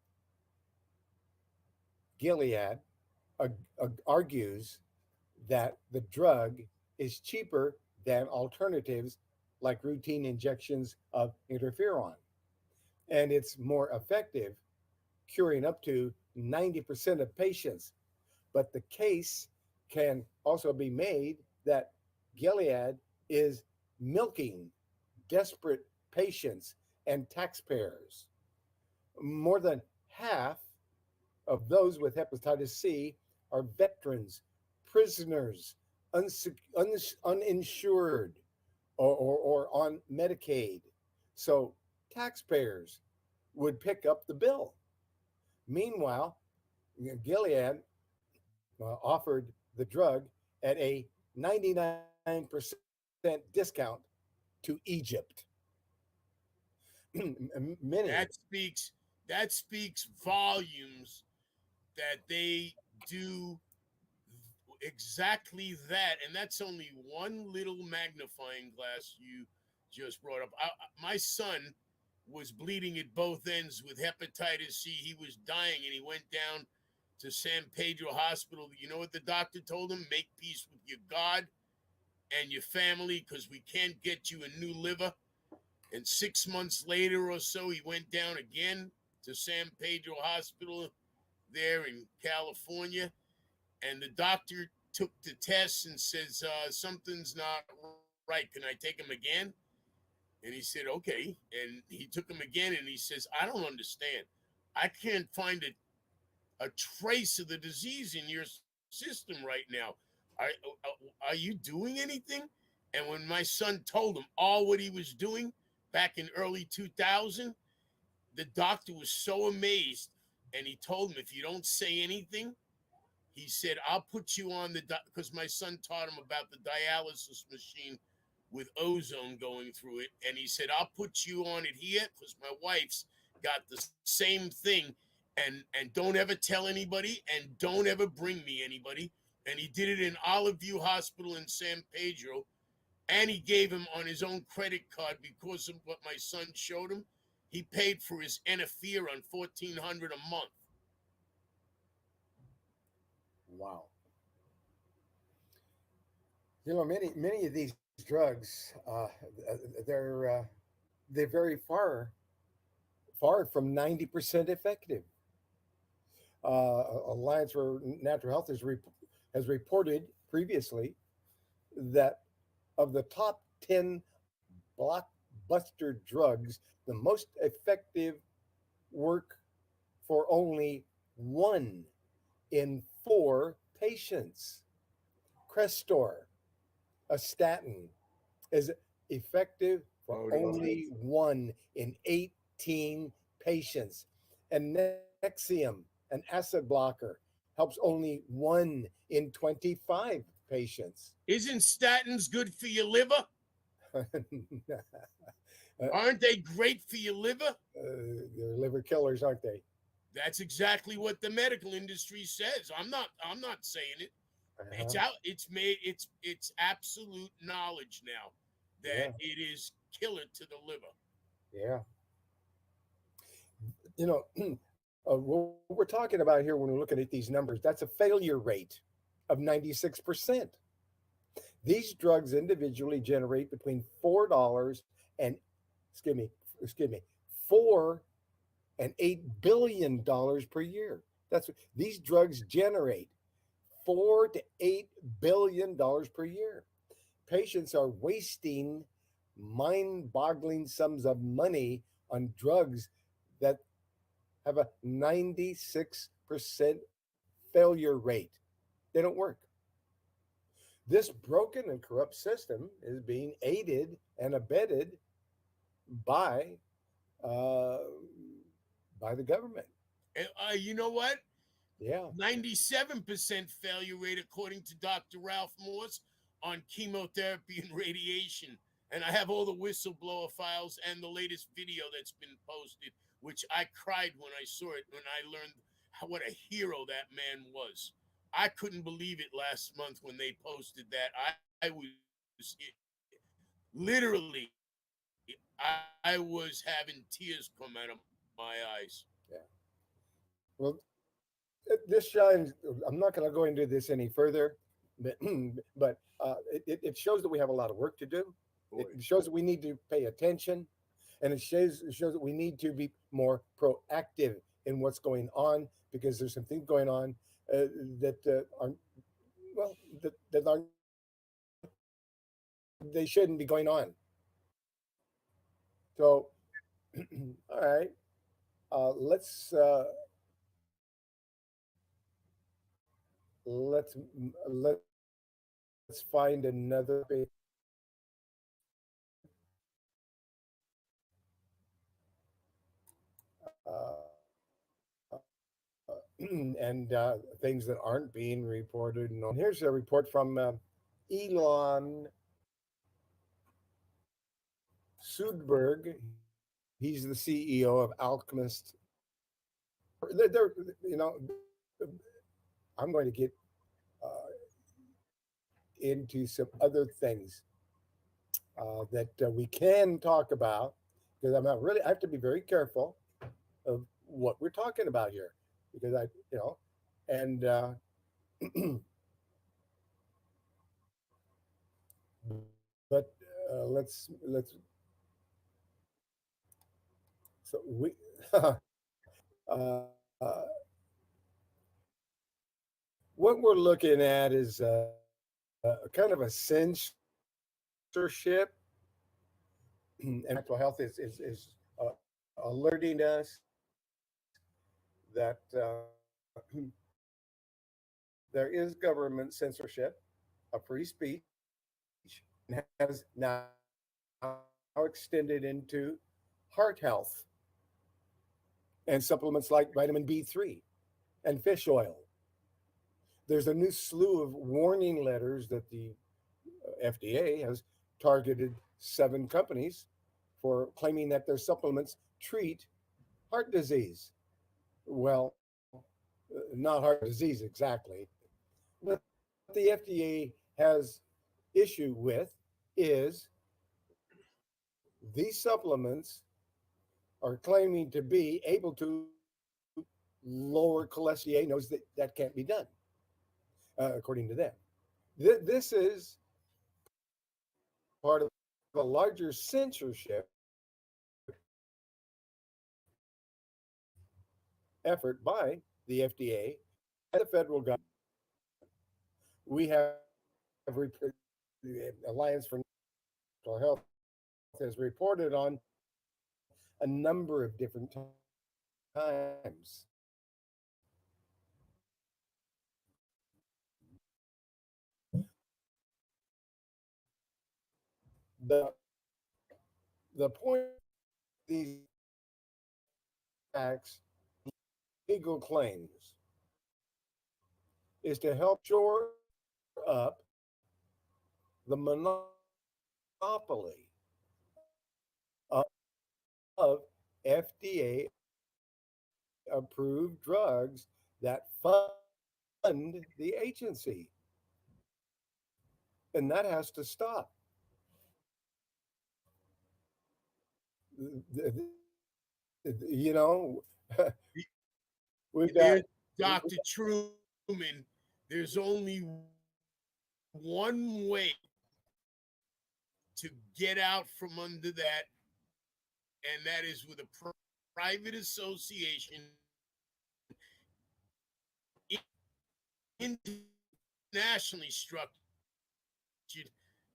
[SPEAKER 3] Gilead, argues that the drug is cheaper than alternatives like routine injections of interferon, and it's more effective, curing up to 90% of patients. But the case can also be made that Gilead is milking desperate patients and taxpayers. More than half of those with hepatitis C are veterans, prisoners, uninsured, or on Medicaid. So taxpayers would pick up the bill. Meanwhile, Gilead offered the drug at a 99% discount to Egypt.
[SPEAKER 6] That speaks volumes that they do exactly that, and that's only one little magnifying glass you just brought up. My son was bleeding at both ends with hepatitis C. He was dying, and he went down to San Pedro Hospital. You know what the doctor told him? Make peace with your God and your family, because we can't get you a new liver. And 6 months later or so, he went down again to San Pedro Hospital there in California. And the doctor took the test and says, something's not right. Can I take him again? And he said, okay. And he took him again and he says, I don't understand. I can't find a trace of the disease in your system right now. Are you doing anything? And when my son told him all what he was doing back in early 2000, the doctor was so amazed. And he told him, if you don't say anything, he said, I'll put you on because my son taught him about the dialysis machine with ozone going through it. And he said, I'll put you on it here because my wife's got the same thing. And don't ever tell anybody and don't ever bring me anybody. And he did it in Olive View Hospital in San Pedro. And he gave him on his own credit card because of what my son showed him. He paid for his interferon $1,400 a month.
[SPEAKER 3] Wow. Many of these drugs, they're very far from 90% effective. Alliance for Natural Health has reported previously that of the top 10 blockbuster drugs, the most effective work for only 1 in 4 patients. Crestor, a statin, is effective for only 1 in 18 patients. And Nexium, an acid blocker, helps only 1 in 25 patients.
[SPEAKER 6] Isn't statins good for your liver? Aren't they great for your liver?
[SPEAKER 3] They're liver killers, aren't they?
[SPEAKER 6] That's exactly what the medical industry says. I'm not saying it. It's out. It's absolute knowledge now that it is killer to the liver.
[SPEAKER 3] Yeah. What we're talking about here when we're looking at these numbers, that's a failure rate of 96%. These drugs individually generate between $4 and excuse me, 4 and $8 billion per year. That's what these drugs generate, $4 to $8 billion per year. Patients are wasting mind-boggling sums of money on drugs that have a 96% failure rate. They don't work. This broken and corrupt system is being aided and abetted by the government.
[SPEAKER 6] And, you know what?
[SPEAKER 3] Yeah.
[SPEAKER 6] 97% failure rate, according to Dr. Ralph Morse, on chemotherapy and radiation. And I have all the whistleblower files and the latest video that's been posted, which I cried when I saw it, when I learned what a hero that man was. I couldn't believe it last month when they posted that. I was literally, I was having tears come out of my eyes.
[SPEAKER 3] Yeah. Well, this shines. I'm not going to go into this any further, but it shows that we have a lot of work to do. It shows that we need to pay attention, and it shows that we need to be more proactive in what's going on, because there's some things going on that aren't that aren't they shouldn't be going on. So, all right, let's let's find another. And things that aren't being reported. And here's a report from Elon Sudberg. He's the CEO of Alchemist. They're, I'm going to get into some other things that we can talk about, because I have to be very careful of what we're talking about here, because and but let's so uh, what we're looking at is kind of a censorship, and mental health is alerting us that there is government censorship of free speech, and has now extended into heart health and supplements like vitamin B3 and fish oil. There's a new slew of warning letters that the FDA has targeted 7 companies for claiming that their supplements treat heart disease. Well, not heart disease exactly. What the FDA has issue with is these supplements are claiming to be able to lower cholesterol. Knows that that can't be done, according to them. This is part of a larger censorship effort by the FDA and the federal government. We have the Alliance for Natural Health has reported on a number of different times. The the point of these acts, legal claims, is to help shore up the monopoly of FDA approved drugs that fund the agency. And that has to stop. You know, we've got
[SPEAKER 6] Dr. Truman, there's only one way to get out from under that, and that is with a private association internationally structured,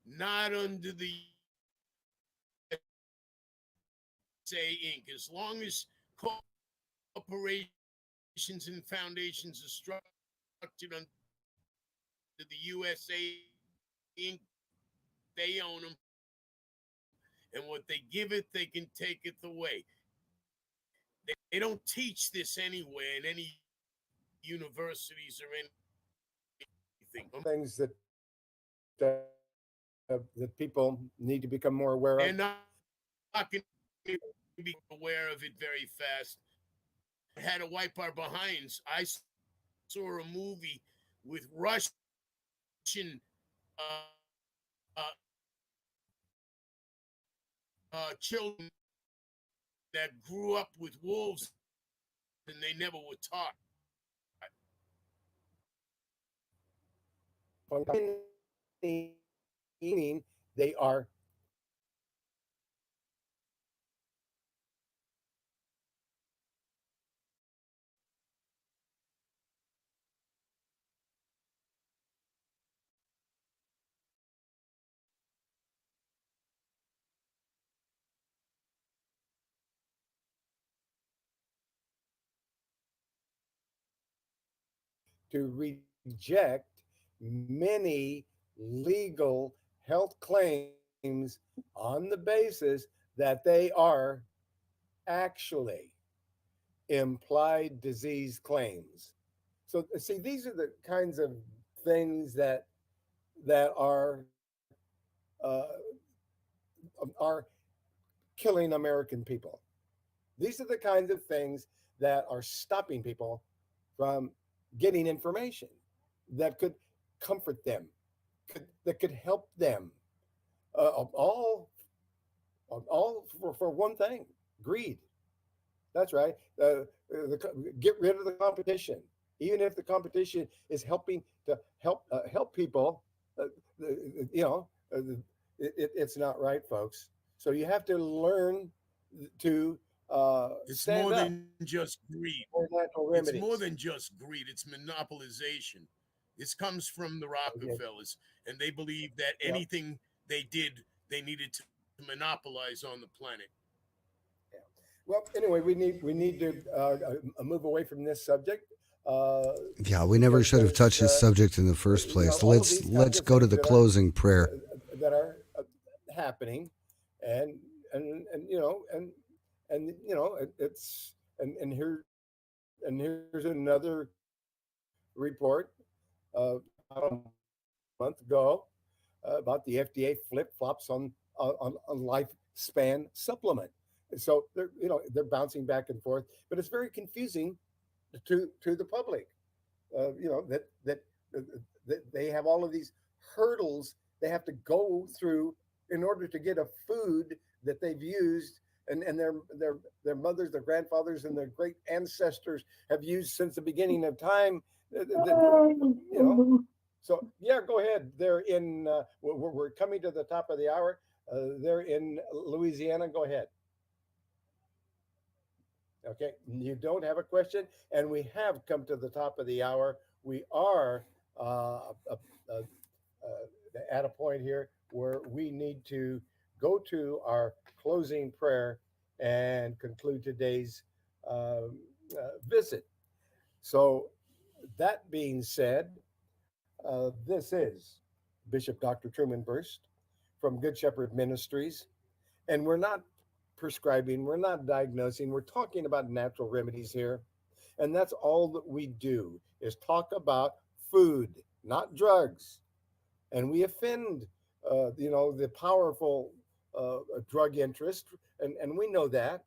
[SPEAKER 6] not under the say Inc. As long as corporations and foundations are structured under the USA Inc., they own them, and what they give it, they can take it away. They don't teach this anywhere in any universities or anything.
[SPEAKER 3] Things that that people need to become more aware
[SPEAKER 6] They're
[SPEAKER 3] of.
[SPEAKER 6] not going to be aware of it very fast. Had to wipe our behinds. I saw a movie with Russian uh, uh, children that grew up with wolves and they never were taught.
[SPEAKER 3] Meaning they are to reject many legal health claims on the basis that they are actually implied disease claims. So see, these are the kinds of things that uh, are killing American people. These are the kinds of things that are stopping people from getting information that could comfort them, that could help them. All, all for one thing: greed. That's right. Get rid of the competition, even if the competition is helping to help people. Uh, you know, it's not right, folks. So you have to learn to
[SPEAKER 6] It's
[SPEAKER 3] stand
[SPEAKER 6] more
[SPEAKER 3] up
[SPEAKER 6] than just greed.
[SPEAKER 3] for natural
[SPEAKER 6] It's more
[SPEAKER 3] remedies.
[SPEAKER 6] than just greed. It's monopolization. This comes from the Rockefellers, and they believe that
[SPEAKER 3] Yep.
[SPEAKER 6] anything they did, they needed to monopolize on the planet.
[SPEAKER 3] Well, anyway, we need to move away from this subject.
[SPEAKER 4] Yeah, we never should have touched this subject in the first place.
[SPEAKER 3] all of
[SPEAKER 4] Let's
[SPEAKER 3] these kinds
[SPEAKER 4] let's
[SPEAKER 3] of
[SPEAKER 4] go to
[SPEAKER 3] things
[SPEAKER 4] the
[SPEAKER 3] that are-
[SPEAKER 4] closing prayer.
[SPEAKER 3] that are happening, and you know, and you know, it's and here's another report about a month ago about the FDA flip flops on lifespan supplement. So they're bouncing back and forth, but it's very confusing to the public. That they have all of these hurdles they have to go through in order to get a food that they've used and their mothers, their grandfathers, and their great ancestors have used since the beginning of time. So yeah, go ahead. They're in. We're coming to the top of the hour. They're in Louisiana. Go ahead. Okay, you don't have a question, and we have come to the top of the hour. We are at a point here where we need to go to our closing prayer and conclude today's visit. So, that being said, this is Bishop Dr. Truman Berst from Good Shepherd Ministries, and we're not prescribing, we're not diagnosing, we're talking about natural remedies here. And that's all that we do is talk about food, not drugs. And we offend, the powerful drug interest, and we know that.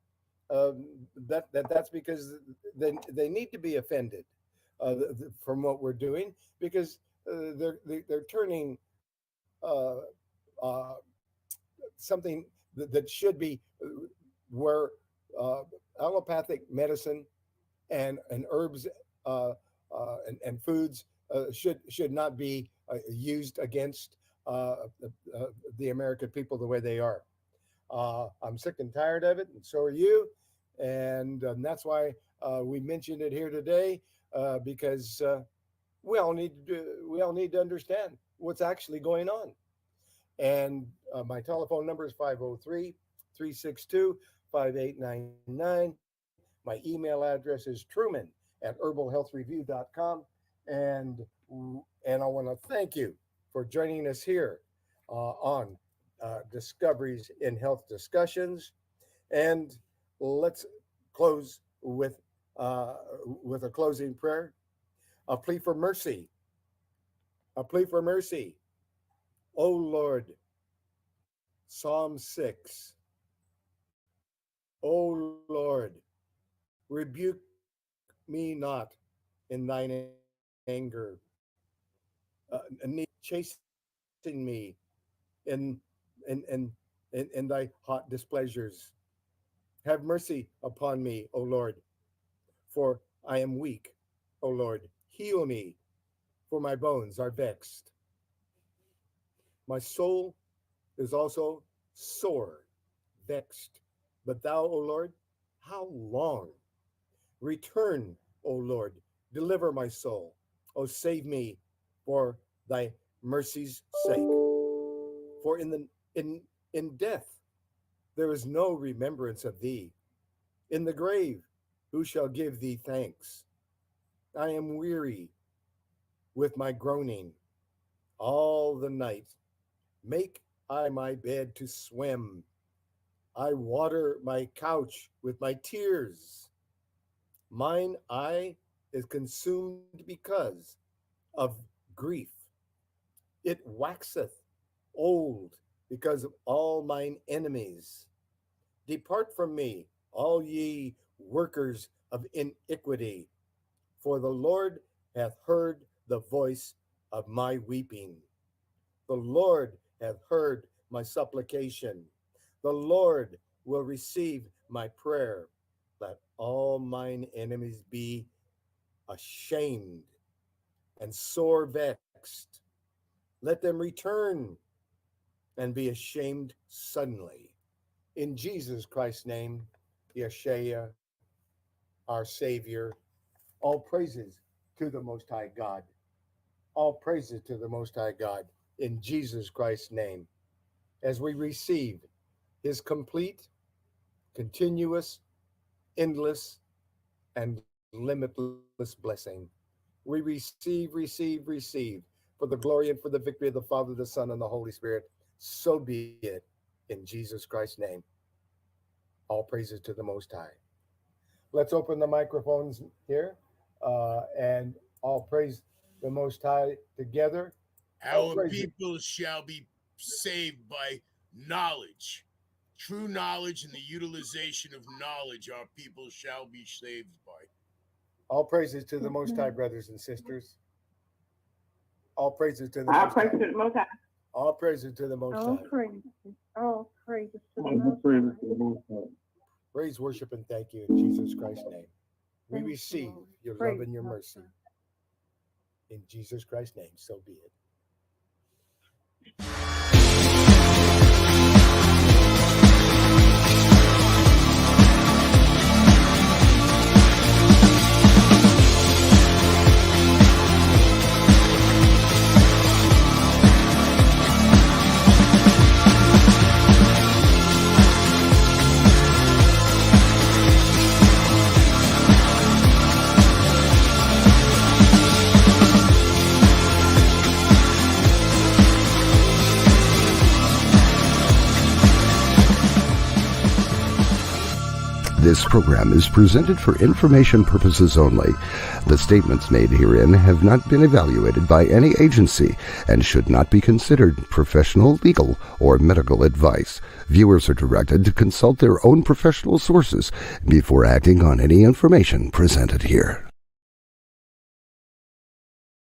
[SPEAKER 3] That's because they need to be offended from what we're doing, because they're turning something that should be where allopathic medicine and herbs and foods should not be used against the American people the way they are. I'm sick and tired of it, and so are you. And that's why we mentioned it here today, because we all need to understand what's actually going on. And my telephone number is 503-362-5899. My email address is truman@herbalhealthreview.com. And I want to thank you for joining us here on Discoveries in Health Discussions. And let's close with a closing prayer, a plea for mercy. A plea for mercy. O Lord, Psalm 6. O Lord, rebuke me not in thine anger, chasten me in thy hot displeasures. Have mercy upon me, O Lord, for I am weak. O Lord, heal me, for my bones are vexed. My soul is also sore, vexed. But thou, O Lord, how long? Return, O Lord, deliver my soul. O save me for thy mercy's sake. For in death there is no remembrance of thee. In the grave, who shall give thee thanks? I am weary with my groaning all the night. Make I my bed to swim. I water my couch with my tears. Mine eye is consumed because of grief. It waxeth old because of all mine enemies. Depart from me, all ye workers of iniquity, for the Lord hath heard the voice of my weeping. The Lord hath heard my supplication. The Lord will receive my prayer. Let all mine enemies be ashamed and sore vexed. Let them return and be ashamed suddenly. In Jesus Christ's name, Yeshua, our Savior, all praises to the Most High God. All praises to the Most High God in Jesus Christ's name, as we receive his complete, continuous, endless, and limitless blessing. We receive for the glory and for the victory of the Father, the Son, and the Holy Spirit. So be it in Jesus Christ's name. All praises to the Most High. Let's open the microphones here and all praise the Most High together.
[SPEAKER 6] Our people shall be saved by knowledge. True knowledge and the utilization of knowledge, our people shall be saved by.
[SPEAKER 3] All praises to the Most High, brothers and sisters. All praises to the
[SPEAKER 5] All
[SPEAKER 3] Most High.
[SPEAKER 5] praises to the Most High.
[SPEAKER 3] All praises to the Most
[SPEAKER 5] All
[SPEAKER 3] High.
[SPEAKER 5] praises. All praises to the
[SPEAKER 1] All
[SPEAKER 5] Most
[SPEAKER 1] praises
[SPEAKER 5] High.
[SPEAKER 1] to the Most High.
[SPEAKER 3] Praise, worship, and thank you in Jesus Christ's name. We
[SPEAKER 5] Thank you,
[SPEAKER 3] receive
[SPEAKER 5] Lord.
[SPEAKER 3] your
[SPEAKER 5] Praise
[SPEAKER 3] love and your
[SPEAKER 5] the
[SPEAKER 3] mercy.
[SPEAKER 5] Most
[SPEAKER 3] In Jesus Christ's name, so be it.
[SPEAKER 4] This program is presented for information purposes only. The statements made herein have not been evaluated by any agency and should not be considered professional, legal, or medical advice. Viewers are directed to consult their own professional sources before acting on any information presented here.